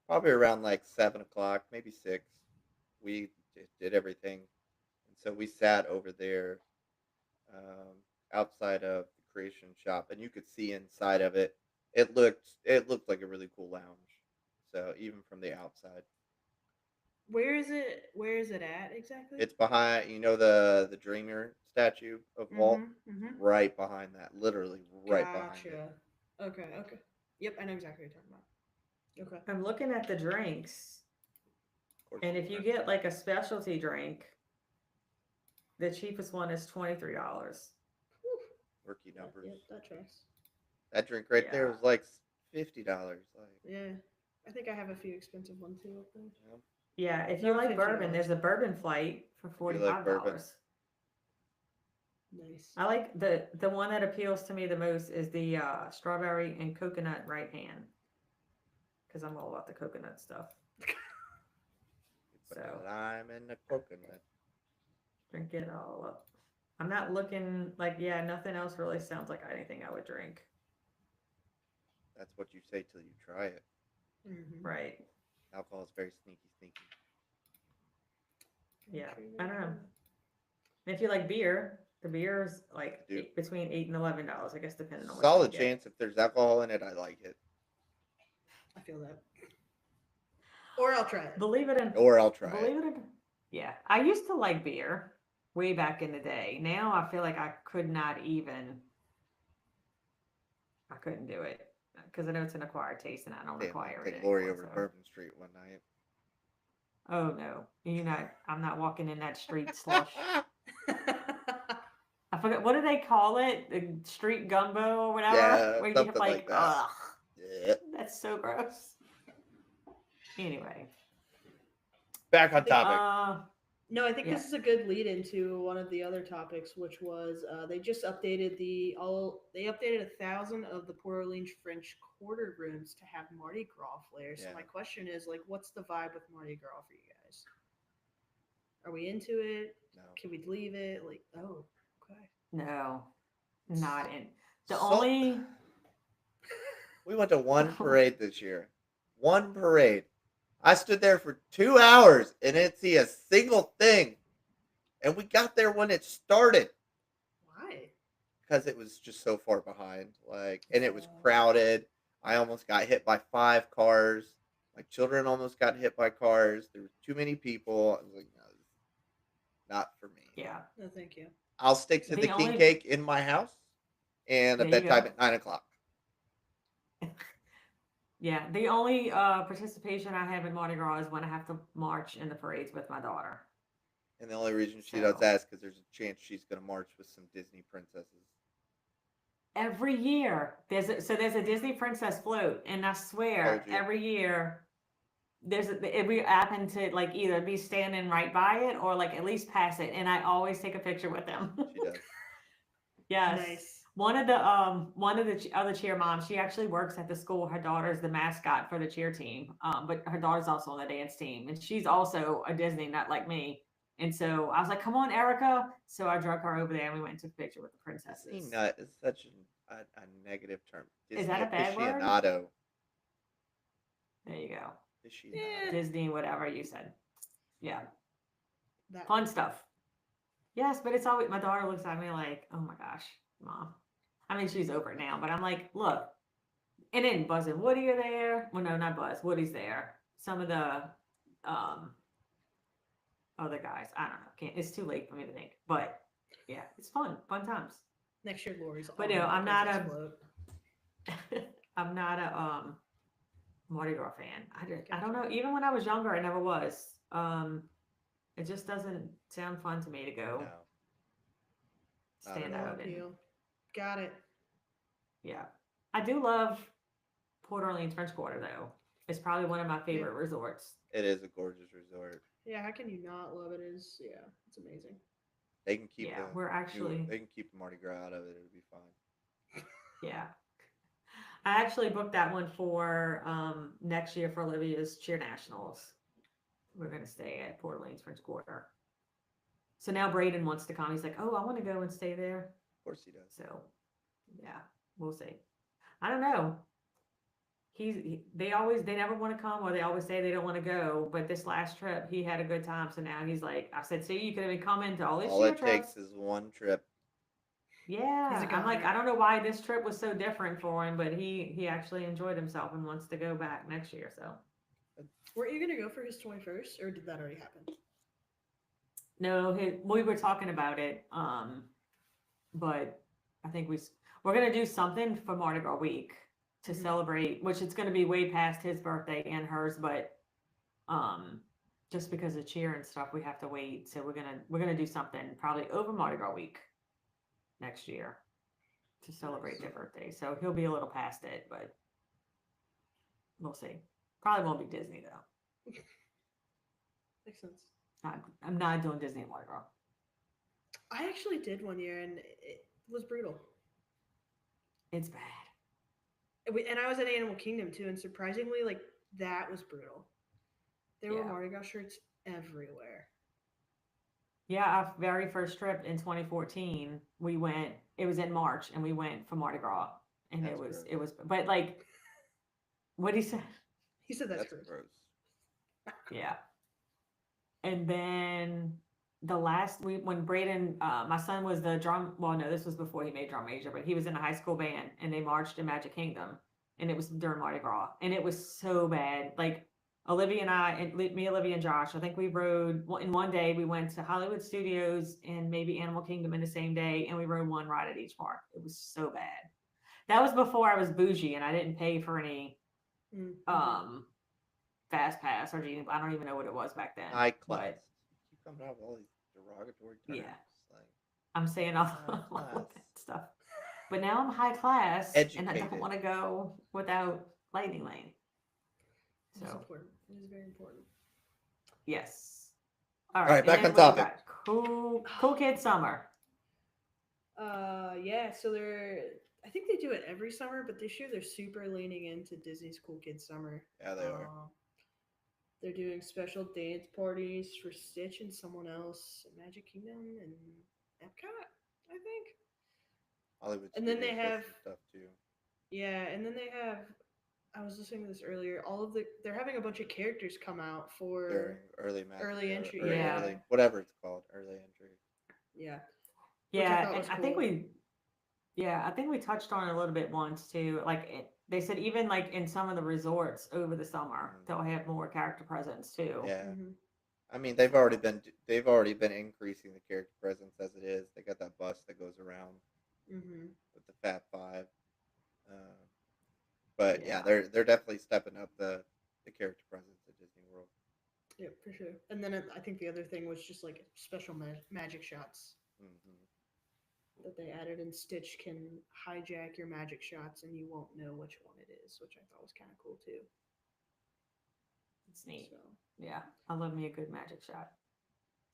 probably around like 7 o'clock, maybe 6, we did everything, and so we sat over there outside of the creation shop, and you could see inside of it. It looked like a really cool lounge. So even from the outside, Where is it? Where is it at exactly? it's behind the Dreamer statue of Walt, Mm-hmm. Mm-hmm. right behind that, literally right behind it. Gotcha. Okay. Okay. Yep, I know exactly what you're talking about. Okay. I'm looking at the drinks, Of course, and if you get like a specialty drink, the cheapest one is $23. Whew. rookie numbers. Yep, that tracks. That drink right there Yeah. was like $50. Like, Yeah, I think I have a few expensive ones too up there. you know, Yeah, if you Not like bourbon, $50. there's a bourbon flight for if you like bourbon, $45. Nice. I like the one that appeals to me the most is the strawberry and coconut right hand, because I'm all about the coconut stuff. you put So the lime and the coconut. drink it all up. I'm not looking like, yeah, nothing else really sounds like anything I would drink. That's what you say till you try it. Mm-hmm. Right. Alcohol is very sneaky, sneaky. Yeah. I don't know. And if you like beer, the beer is like I do. between $8 and $11, I guess, depending on what Solid you get. chance if there's alcohol in it, I like it. I feel that. Or I'll try it. Believe it Or I'll try it. believe it or yeah, I used to like beer way back in the day. Now I feel like I couldn't do it because I know it's an acquired taste and I don't Damn, require I'll it take Lori anymore. over to So. Bourbon Street one night. Oh no, I'm not walking in that street slush. I forget, what do they call it? The street gumbo or whatever. Yeah, Where you have something like that. ugh, Yeah. that's so gross. Anyway, Back on topic. No, I think Yeah. this is a good lead into one of the other topics, which was they just updated they updated 1,000 of the Port Orleans French Quarter rooms to have Mardi Gras flair. So Yeah. my question is, like, what's the vibe with Mardi Gras for you guys? Are we into it? No. Can we leave it? Like, oh, okay. no, not in the So- only. We went to one parade this year. One parade. I stood there for 2 hours and didn't see a single thing. And we got there when it started Why? because it was just so far behind. And it was crowded. I almost got hit by 5 cars. My children almost got hit by cars. There were too many people. I was like, no, this is not for me. Yeah, No, thank you. I'll stick to The the king only- cake in my house and a There you bedtime go. at 9 o'clock. yeah. The only participation I have in Mardi Gras is when I have to march in the parades with my daughter. And the only reason she does So- that is because there's a chance she's going to march with some Disney princesses. Every year there's a Disney princess float, and I swear Told you. every year we happen to like either be standing right by it or like at least pass it, and I always take a picture with them. She does. Yes. Nice. One of the other cheer moms, she actually works at the school. Her daughter's the mascot for the cheer team. But her daughter's also on the dance team, and she's also a Disney nut like me. And so I was like, "Come on, Erica!" So I drug her over there, and we went and took a picture with the princesses. Disney nut is such a negative term. Is that a bad word? aficionado. There you go. Aficionado. Yeah. Disney, whatever you said. Yeah, That fun stuff. Yes, but it's always my daughter looks at me like, "Oh my gosh, mom." I mean, she's over it now, but I'm like, look, and then Buzz and Woody are there. Well, no, not Buzz. Woody's there. Some of the other guys. I don't know. It's too late for me to think. But yeah, it's fun times. next year, Lori's. But on no, the I'm not princess a- float. I'm not a Mardi Gras fan. I don't know. Even when I was younger, I never was. It just doesn't sound fun to me to go No. Not stand at all. No out and appeal. Got it. yeah. I do love Port Orleans French Quarter though. It's probably one of my favorite resorts. It is a gorgeous resort. Yeah, how can you not love it? It's amazing. They can keep Yeah, the we're actually they can keep the Mardi Gras out of it. It'll be fine. yeah. I actually booked that one for next year for Olivia's cheer nationals. We're gonna stay at Port Orleans French Quarter. So now Braden wants to come. He's like, "Oh, I want to go and stay there." Of course he does. So, yeah, we'll see. I don't know. They never want to come, or they always say they don't want to go. But this last trip, he had a good time. So now he's like, I said, "See, you could have been coming to all these All cheer it trips." takes is one trip. Yeah, He's a I'm like, goner. I don't know why this trip was so different for him, but he actually enjoyed himself and wants to go back next year. So Weren't you gonna go for his 21st, or did that already happen? no, we were talking about it, but I think we're gonna do something for Mardi Gras week to Mhm. celebrate, which it's gonna be way past his birthday and hers, but um, just because of cheer and stuff, we have to wait. So we're gonna do something probably over Mardi Gras week next year to celebrate their birthday. So he'll be a little past it, but we'll see. Probably won't be Disney though. Makes sense. I'm not doing Disney and Mardi Gras. I actually did one year, and it was brutal. It's bad. And I was at Animal Kingdom too, and surprisingly, like that was brutal. There were Yeah. Mardi Gras shirts everywhere. Yeah, our very first trip in 2014, we went. It was in March, and we went for Mardi Gras, and That's it was. But like, what he said, He said that's, That's gross. gross. yeah. And then the last week when Braden, my son was the drum. Well, no, this was before he made drum major, but he was in a high school band, and they marched in Magic Kingdom, and it was during Mardi Gras, and it was so bad. Like Olivia and I, and me, Olivia, and Josh. I think we rode in one day. We went to Hollywood Studios and maybe Animal Kingdom in the same day, and we rode one ride at each park. It was so bad. That was before I was bougie and I didn't pay for any Mm-hmm. fast pass or I don't even know what it was back then. High class. But You keep coming out with all these derogatory terms. yeah, Like I'm saying all, high all class. of that stuff. But now I'm high class and I Educated. don't want to go without Lightning Lane. It's So important. It is very important. yes. All right, right, back and on then what we topic. got? Cool Kid Summer. Yeah, so I think they do it every summer, but this year they're super leaning into Disney's Cool Kids Summer. Yeah, they are. They're doing special dance parties for Stitch and someone else at Magic Kingdom and Epcot, I think. Hollywood And then they Studios does have some stuff too. Yeah, and then they have I was listening to this earlier. They're having a bunch of characters come out for During early magic early or entry. early, Yeah. early, whatever it's called, early entry. Yeah. Which I Yeah, thought and was I think cool. I think we touched on it a little bit once too. Like they said, even like in some of the resorts over the summer, they'll have more character presence too. Yeah. Mhm. I mean, they've already been increasing the character presence as it is. They got that bus that goes around Mhm. with the Fat Five. Uh, but yeah, Yeah. they're definitely stepping up the character presence at Disney World. Yeah, for sure. And then I think the other thing was just like special magic shots that they added, and Stitch can hijack your magic shots, and you won't know which one it is, which I thought was kind of cool too. It's neat. So, Yeah, I love me a good magic shot.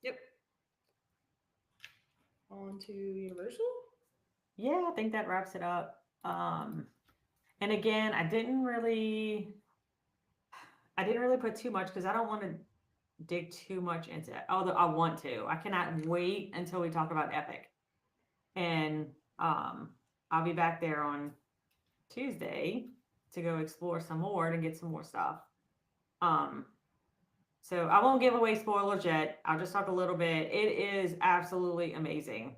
yep. On to Universal. Yeah, I think that wraps it up. And again, I didn't really put too much because I don't want to dig too much into it. Although I want to. I cannot wait until we talk about Epic. And I'll be back there on Tuesday to go explore some more and get some more stuff. So I won't give away spoilers yet. I'll just talk a little bit. It is absolutely amazing.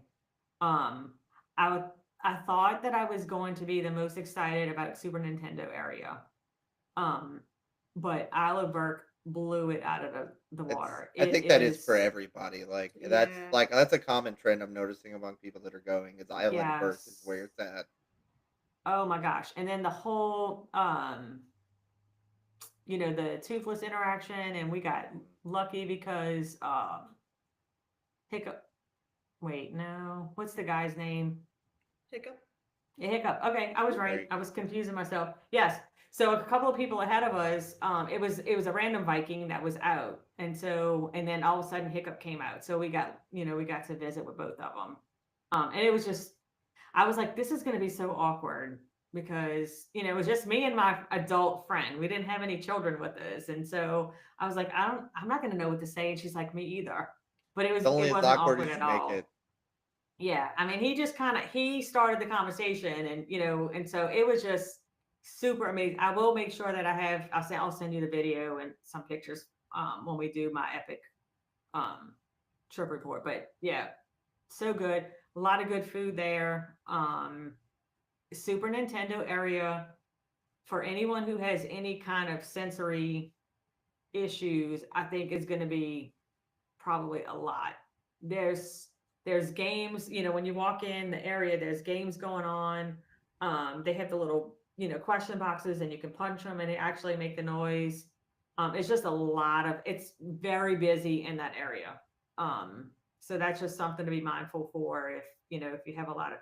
Um, I I thought that I was going to be the most excited about Super Nintendo area. Um, but Isle of Berk blew it out of the water. I think that is for everybody. Like Yeah. that's a common trend I'm noticing among people that are going. Is Island Burst is Yes. where it's at. Oh my gosh. And then the whole the toothless interaction, and we got lucky because Hiccup. Wait, no. What's the guy's name? Hiccup. Yeah, Hiccup. Okay, I was right. I was confusing myself. Yes. So a couple of people ahead of us, it was a random Viking that was out, and then all of a sudden Hiccup came out. So we got to visit with both of them, and it was just I was like, this is going to be so awkward because it was just me and my adult friend. We didn't have any children with us, and so I was like, I'm not going to know what to say, and she's like, me either. But it It's only wasn't as awkward awkward as at you make all. it. Yeah, I mean, he started the conversation, and and so it was just super amazing. I will make sure that I'll send you the video and some pictures when we do my Epic trip report. But yeah, so good. A lot of good food there. Super Nintendo area for anyone who has any kind of sensory issues, I think is going to be probably a lot. There's there's games, when you walk in the area, there's games going on. They have the little, question boxes and you can punch them and they actually make the noise. It's just it's very busy in that area. So that's just something to be mindful for if you have a lot of,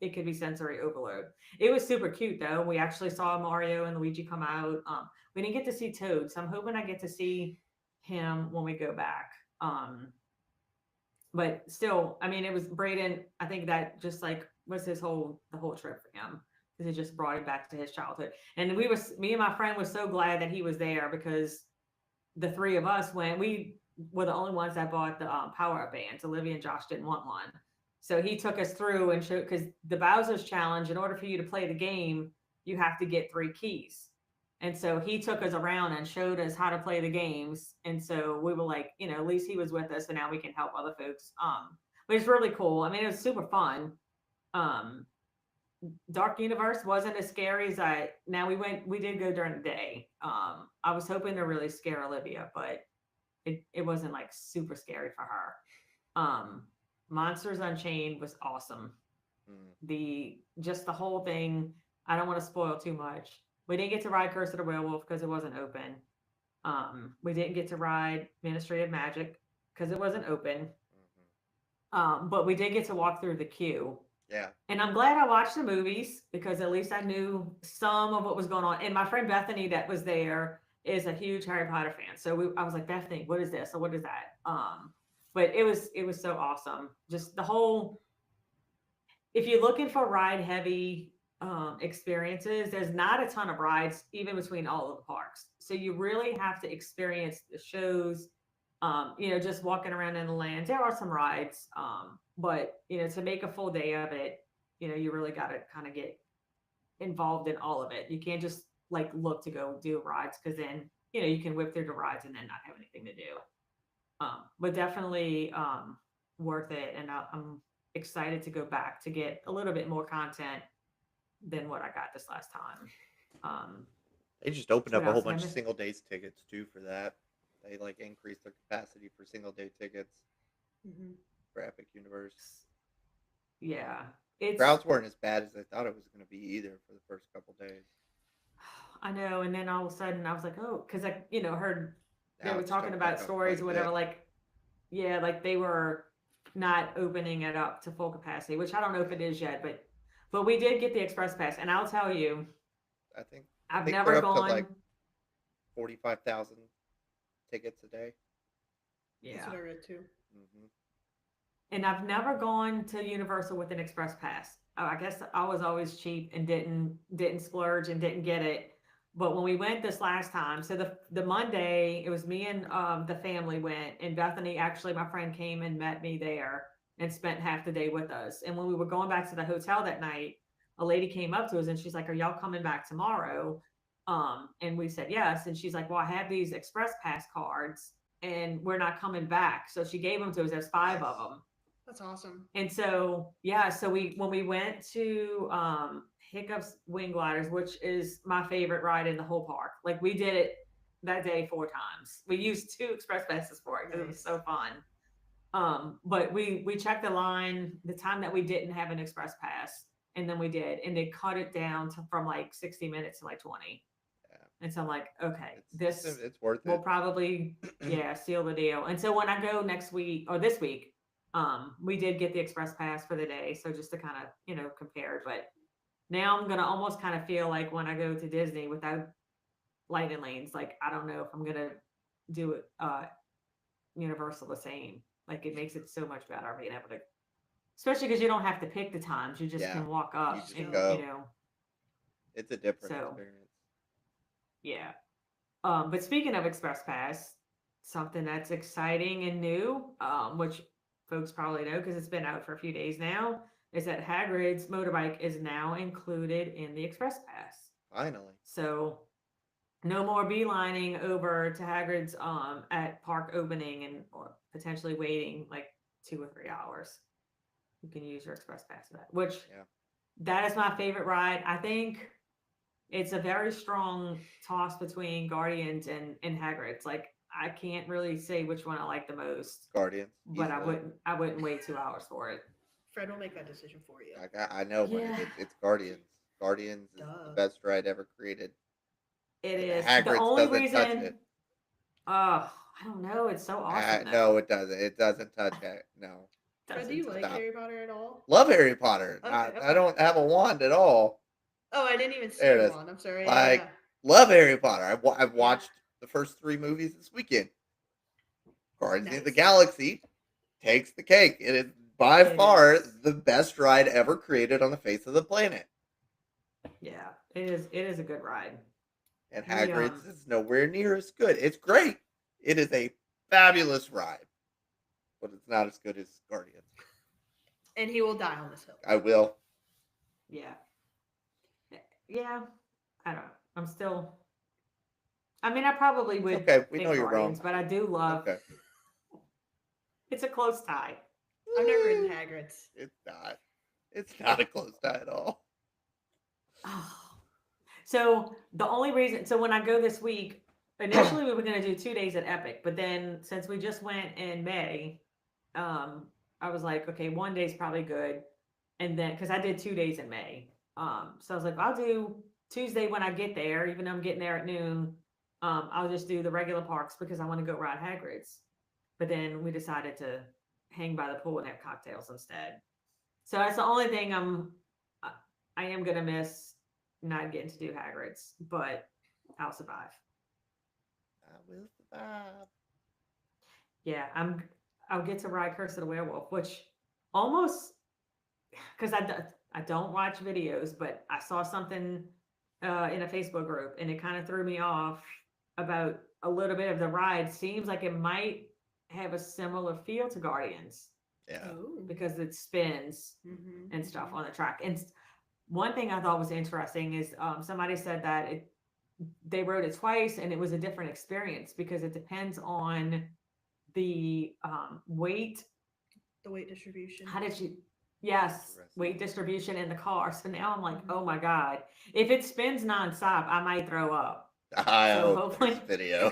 it could be sensory overload. It was super cute though. We actually saw Mario and Luigi come out. We didn't get to see Toad, so I'm hoping I get to see him when we go back. But still, I mean, it was Braden. I think that just like was the whole trip for him because it just brought him back to his childhood. And me and my friend was so glad that he was there because the three of us went. We were the only ones that bought the power up bands. Olivia and Josh didn't want one, so he took us through and showed because the Bowser's challenge. In order for you to play the game, you have to get 3 keys. And so he took us around and showed us how to play the games. And so we were like, at least he was with us, so now we can help other folks. But it's really cool. I mean, it was super fun. Dark Universe wasn't as scary as we did go during the day. I was hoping to really scare Olivia, but it wasn't like super scary for her. Monsters Unchained was awesome. Just the whole thing. I don't want to spoil too much. We didn't get to ride Curse of the Werewolf because it wasn't open. We didn't get to ride Ministry of Magic because it wasn't open. But we did get to walk through the queue. Yeah. And I'm glad I watched the movies because at least I knew some of what was going on. And my friend Bethany that was there is a huge Harry Potter fan. So I was like, Bethany, what is this? Or what is that? But it was so awesome. Just the whole, if you're looking for ride heavy experiences, there's not a ton of rides even between all of the parks, so you really have to experience the shows. Just walking around in the lands, there are some rides, but to make a full day of it, you really got to kind of get involved in all of it. You can't just like look to go do rides because then you can whip through the rides and then not have anything to do. But definitely worth it, and I'm excited to go back to get a little bit more content than what I got this last time. They just opened up what a whole else? bunch of single days tickets too for that. They like increased their capacity for single day tickets for Epic Universe. Yeah, it's Crowds weren't as bad as I thought it was going to be either for the first couple days. I know, and then all of a sudden I was like, oh, because I heard they Now were it's talking jumped back about up stories quite or a whatever, bit. like like they were not opening it up to full capacity, which I don't know if it is yet, but we did get the express pass, and I'll tell you, I think I've they're never up gone. to like 45,000 tickets a day. Yeah, That's what I read too. and I've never gone to Universal with an express pass. I guess I was always cheap and didn't splurge and didn't get it. But when we went this last time, so the Monday, it was me and the family went, and Bethany, actually my friend, came and met me there and spent half the day with us. And when we were going back to the hotel that night, a lady came up to us and she's like, "Are y'all coming back tomorrow?" And we said yes. And she's like, "Well, I have these express pass cards and we're not coming back." So she gave them to us. There's 5 of them. That's awesome. And so, so when we went to Hiccup's Wing Gliders, which is my favorite ride in the whole park, like we did it that day 4 times. We used 2 express passes for it because it was so fun. But we checked the line the time that we didn't have an express pass, and then we did, and they cut it down from like 60 minutes to like 20. Yeah. And so I'm like, okay, It's worth will it. probably seal the deal. And so when I go next week or this week, we did get the express pass for the day, so just to kind of compare. But now I'm gonna almost kind of feel like when I go to Disney without lightning lanes, like I don't know if I'm gonna do it Universal the same. Like it makes it so much better being able to, especially because you don't have to pick the times, you just can walk up You just and go. It's a different So- experience. yeah. But speaking of express pass, something that's exciting and new, which folks probably know because it's been out for a few days now, is that Hagrid's motorbike is now included in the express pass. Finally. So no more beelining over to Hagrid's at park opening or potentially waiting like 2 or 3 hours. you can use your express pass for that. Which Yeah. that is my favorite ride. I think it's a very strong toss between Guardians and Hagrid's. Like I can't really say which one I like the most, Guardians. but Easily. I wouldn't wait 2 hours for it. Fred will make that decision for you. I know, Yeah. but it's Guardians. Guardians is the Duh. best ride ever created. It And is. The Hagrid's only doesn't touch reason it. I don't know, it's so awesome No, though. it doesn't. It doesn't touch it. No. Fred, do Doesn't you touch like Stop. Harry Potter at all? Love Harry Potter. Okay, I okay. don't have a wand at all. Oh, I didn't even see There it your is. one. I'm sorry. Like, Yeah. love Harry Potter. I've Yeah. watched the first 3 movies this weekend. Guardians of the Nice. Galaxy takes the cake. It is by It far is. the best ride ever created on the face of the planet. Yeah, it is a good ride. And We, Hagrid's is nowhere near as good. It's great. It is a fabulous ride. But it's not as good as Guardians. And he will die on this hill. I will. Yeah. Yeah. I don't know. I'm still I mean I probably It's would okay. We pick know you're wrong. Guardians, but I do love Okay. it's a close tie. I've never ridden Hagrid's. It's not. It's not a close tie at all. Oh. So the only reason, so when I go this week, initially we were going to do 2 days at Epic, but then since we just went in May, I was like, okay, one day's probably good, and then because I did 2 days in May, so I was like, I'll do Tuesday when I get there, even though I'm getting there at noon. I'll just do the regular parks because I want to go ride Hagrid's, but then we decided to hang by the pool and have cocktails instead. So that's the only thing I am gonna miss not getting to do Hagrid's, but I'll survive. I will survive. Yeah, I'll get to ride Curse of the Werewolf, which almost because I don't watch videos, but I saw something in a Facebook group and it kind of threw me off about a little bit of the ride. Seems like it might have a similar feel to Guardians Yeah. Oh. because it spins Mm-hmm. and stuff on the track. And one thing I thought was interesting is somebody said that they rode it twice and it was a different experience because it depends on the weight. The weight distribution. How did you? Yes, Interesting. weight distribution in the car. So now I'm like, Mhm. oh my god, if it spins nonstop, I might throw up. I So hope there's video.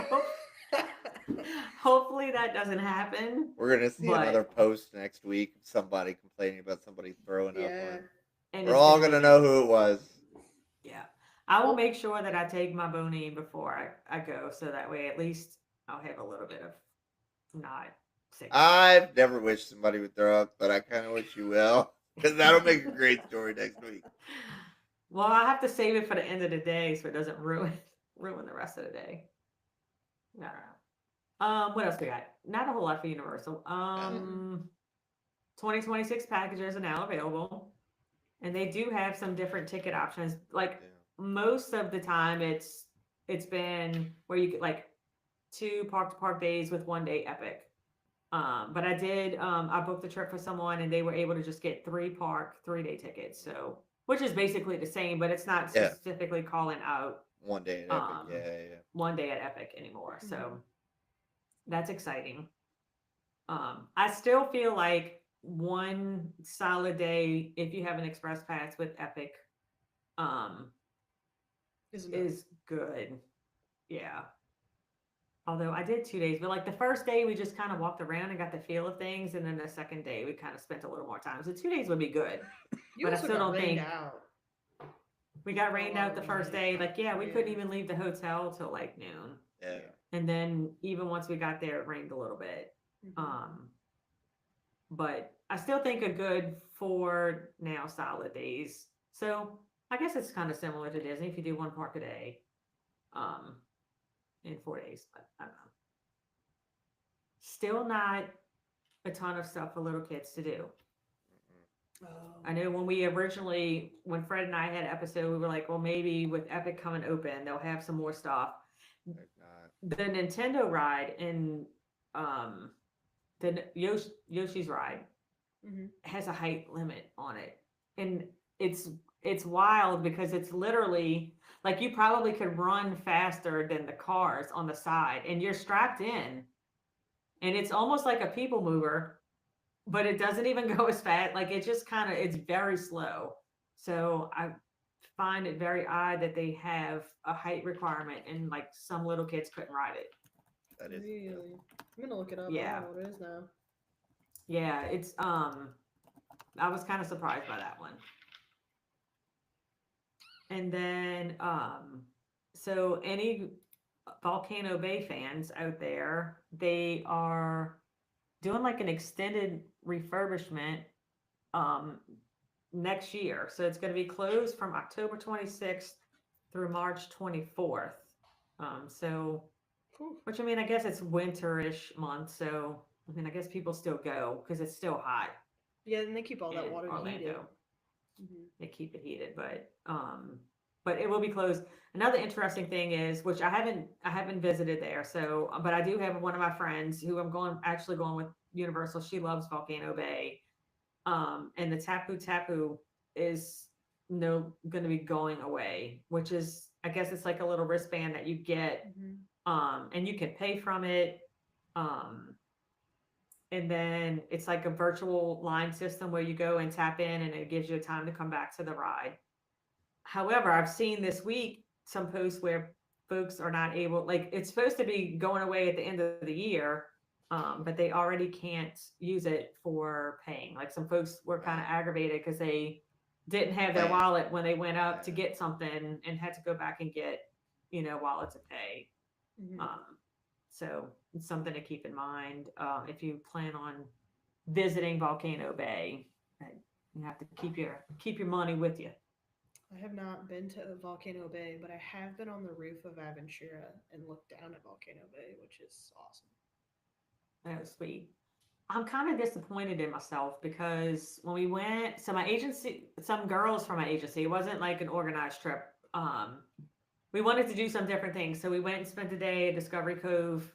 Hopefully that doesn't happen. We're gonna see But- another post next week of somebody complaining about somebody throwing up. Yeah. On. And We're it's all gonna gonna be- know who it was. Yeah. I will make sure that I take my Bonine before I go, so that way at least I'll have a little bit of not sick. I've never wished somebody would throw up, but I kind of wish you will, because that'll make a great story next week. Well, I have to save it for the end of the day so it doesn't ruin the rest of the day. I don't know. What else we got? Not a whole lot for Universal. 2026 packages are now available, and they do have some different ticket options. Like Yeah. most of the time, it's been where you get like 2 park to park days with 1 day Epic. But I booked the trip for someone and they were able to just get 3 park 3-day tickets. So which is basically the same, but it's not Yeah. specifically calling out 1 day in Epic. Um, Yeah. 1 day at Epic anymore. So Mhm. that's exciting. I still feel like one solid day, if you have an express pass with Epic, Isn't is good. Yeah. Although I did 2 days, but like the first day we just kind of walked around and got the feel of things, and then the second day we kind of spent a little more time. So 2 days would be good. You but I also still got don't rained think- out. We got A rained lot out of the rain. first day. Like, yeah, we couldn't Yeah. even leave the hotel till like noon. Yeah. And then even once we got there, it rained a little bit. Mhm. But I still think a good 4 now solid days. So I guess it's kind of similar to Disney if you do 1 park a day, in 4 days. But I don't know. Still not a ton of stuff for little kids to do. Oh. I know when Fred and I had an episode, we were like, well, maybe with Epic coming open, they'll have some more stuff. There's not. The Nintendo ride and the Yoshi's ride Mhm. has a height limit on it, and it's wild because it's literally like you probably could run faster than the cars on the side, and you're strapped in, and it's almost like a people mover, but it doesn't even go as fast. Like it just kind of, it's very slow. So I find it very odd that they have a height requirement and like some little kids couldn't ride it. That is Really? I'm gonna look it up. I Yeah. don't know what it is now. Yeah, it's I was kind of surprised by that one. And then so any Volcano Bay fans out there, they are doing like an extended refurbishment um next year. So it's going to be closed from October 26th through March 24th. So Whew. which I mean, I guess it's winterish month, so I mean, I guess people still go because it's still hot Yeah, and they keep all that in water heated. Orlando. Hmm. They keep it heated, but it will be closed. Another interesting thing is, which I haven't visited there, so but I do have one of my friends who I'm going actually going with Universal. She loves Volcano Bay, and the Tapu Tapu is no going to be going away, which is I guess it's like a little wristband that you get, Hmm. and you can pay from it. Um, and then it's like a virtual line system where you go and tap in and it gives you time to come back to the ride. However, I've seen this week some posts where folks are not able, like it's supposed to be going away at the end of the year, but they already can't use it for paying. Like some folks were kind of aggravated because they didn't have their Paying. wallet when they went up to Yeah. get something and had to go back and get, wallet to pay. Hmm. So it's something to keep in mind if you plan on visiting Volcano Bay. You have to keep your money with you. I have not been to Volcano Bay, but I have been on the roof of Aventura and looked down at Volcano Bay, which is awesome. That was sweet. I'm kind of disappointed in myself because when we went, so my agency, some girls from my agency, it wasn't like an organized trip. We wanted to do some different things, so we went and spent the day at Discovery Cove,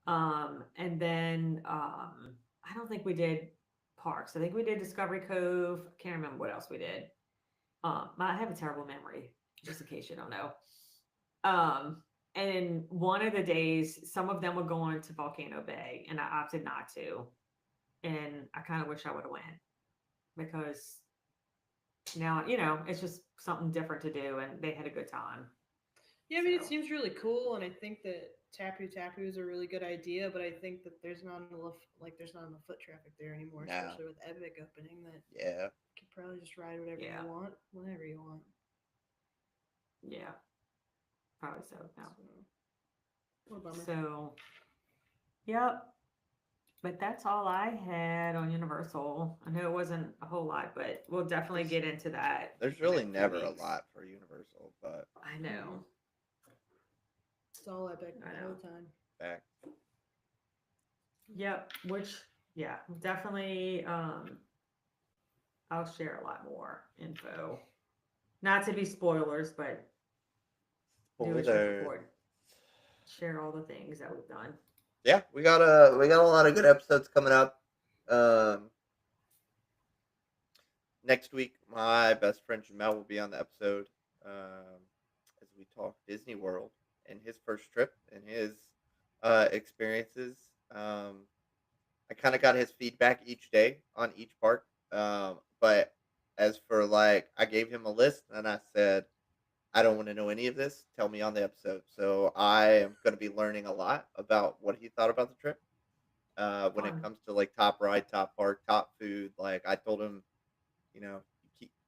and then I don't think we did parks. I think we did Discovery Cove. I can't remember what else we did. I have a terrible memory, just in case you don't know. Um, and one of the days, some of them were going to Volcano Bay, and I opted not to. And I kind of wish I would have went because now it's just something different to do, and they had a good time. Yeah, I mean, it So seems really cool, and I think that Tapu Tapu is a really good idea, but I think that there's not enough foot traffic there anymore, No. especially with Epic opening. That Yeah. you could probably just ride whatever yeah, you want, whenever you want. yeah, probably so. No. So, what a bummer. So, yep. But that's all I had on Universal. I know it wasn't a whole lot, but we'll definitely get into that. There's in really a few never a weeks. lot for Universal, but I know. It's all Epic I all know. the time. back. Yep. Which, yeah, definitely. I'll share a lot more info. Not to be spoilers, but do a trip Spoiler. report. Share all the things that we've done. Yeah, we got a lot of good episodes coming up. Um, Next week, my best friend Jamel will be on the episode as we talk Disney World and his first trip and his experiences. I kind of got his feedback each day on each park. But as for like, I gave him a list and I said, I don't want to know any of this. Tell me on the episode. So I am going to be learning a lot about what he thought about the trip. When it Fun. comes to like top ride, top park, top food, like I told him,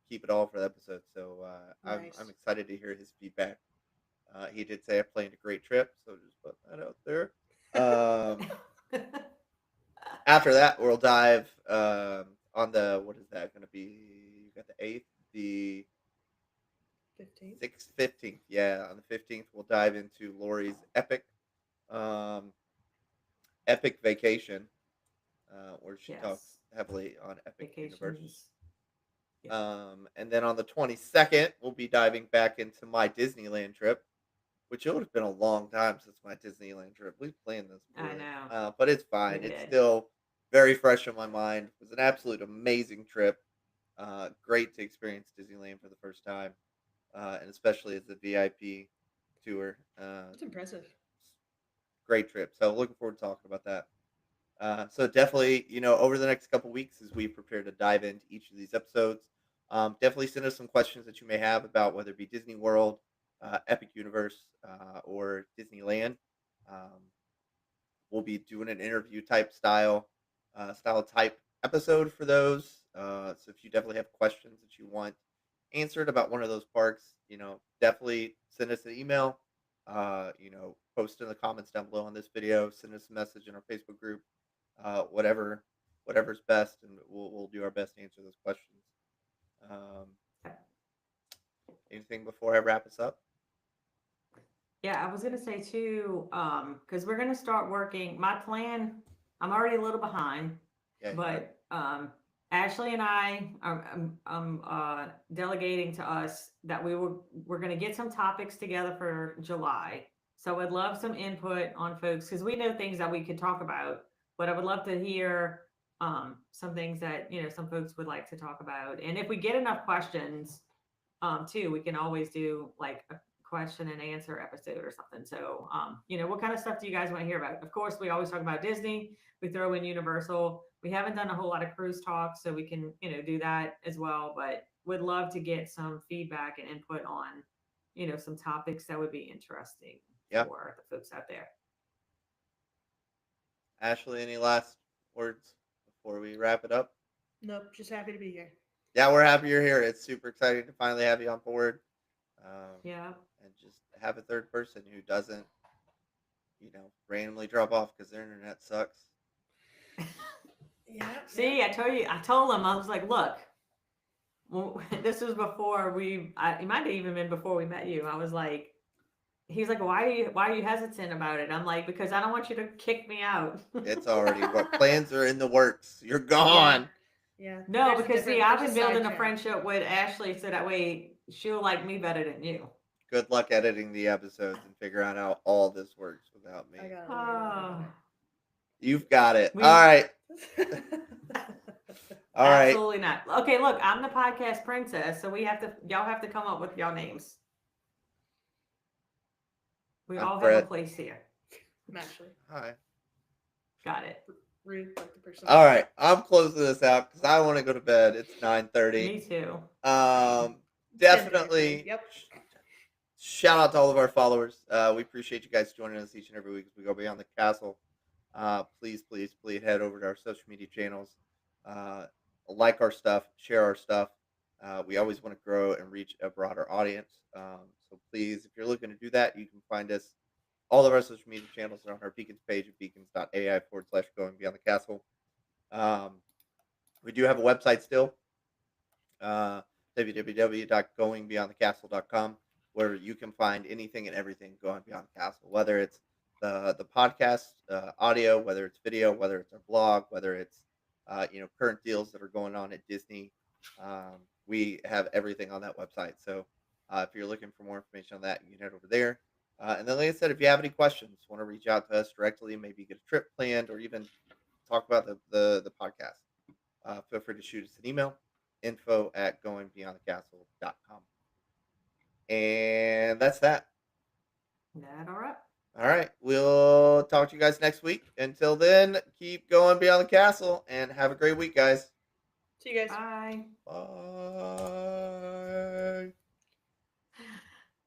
keep it all for the episode. So I'm Nice. excited to hear his feedback. He did say I planned a great trip, so just put that out there. Um, After that, we'll dive on the what is that going to be? You got the 8th, the 15. 6th, 15th. Yeah, on the 15th, we'll dive into Lori's um, epic vacation, where she talks Yes. heavily on Epic Universe. Vacations. Yep. And then on the 22nd, we'll be diving back into my Disneyland trip, which it would have been a long time since my Disneyland trip. We've planned this I for, know. but it's We fine. It's did. still very fresh in my mind. It was an absolute amazing trip. Great to experience Disneyland for the first time, and especially as a VIP tour. It's impressive. Great trip. So looking forward to talking about that. So definitely, over the next couple weeks as we prepare to dive into each of these episodes, definitely send us some questions that you may have about whether it be Disney World, Epic Universe, or Disneyland. Um, we'll be doing an interview type episode for those. So if you definitely have questions that you want answered about one of those parks, definitely send us an email. Post in the comments down below on this video. Send us a message in our Facebook group. Whatever's best, and we'll do our best to answer those questions. Um, Anything before I wrap us up? Yeah, I was gonna say too, because we're gonna start working. My plan, I'm already a little behind, Yeah, you are. but Ashley and I are delegating to us that we're gonna get some topics together for July. So I'd love some input on folks because we know things that we could talk about, but I would love to hear some things that some folks would like to talk about. And if we get enough questions, too, we can always do like a question and answer episode or something. So, what kind of stuff do you guys want to hear about? Of course, we always talk about Disney. We throw in Universal. We haven't done a whole lot of cruise talk, so we can, do that as well. But would love to get some feedback and input on, some topics that would be interesting Yeah. for the folks out there. Ashley, any last words before we wrap it up? Nope, just happy to be here. Yeah, we're happy you're here. It's super exciting to finally have you on board. Yeah. And just have a third person who doesn't, randomly drop off because their internet sucks. Yeah. See, I told him, I was like, look, well, this was before it might have even been before we met you. I was like, he's like, why are you hesitant about it? I'm like, because I don't want you to kick me out. It's already what plans are in the works. You're gone. Yeah. No, there's a because see, different- I've there's been a side building a channel. friendship with Ashley so that way she'll like me better than you. Good luck editing the episodes and figuring out how all this works without me. I got it. Oh, You've got it. We- All right. All right. absolutely not. Okay, look, I'm the podcast princess, so y'all have to come up with y'all names. We I'm all have Fred. a place here. Actually, Hi. Got it. rude like the person. All right. I'm closing this out because I want to go to bed. It's 9:30. Me too. Definitely. Yep. Shout out to all of our followers. We appreciate you guys joining us each and every week as we go beyond the castle. Please head over to our social media channels. Like our stuff, share our stuff. We always want to grow and reach a broader audience. So please, if you're looking to do that, you can find us. All of our social media channels are on our Beacons page at beacons.ai/going beyond the castle. We do have a website still, www.goingbeyondthecastle.com, where you can find anything and everything going beyond the castle, whether it's the podcast audio, whether it's video, whether it's our blog, whether it's current deals that are going on at Disney. We have everything on that website. So if you're looking for more information on that, you can head over there. And then, like I said, if you have any questions, want to reach out to us directly, maybe get a trip planned, or even talk about the podcast, feel free to shoot us an email, info@goingbeyondthecastle.com. And that's that. That all right? All right. We'll talk to you guys next week. Until then, keep going beyond the castle and have a great week, guys. See you guys. Bye. Bye.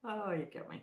Oh, you get me.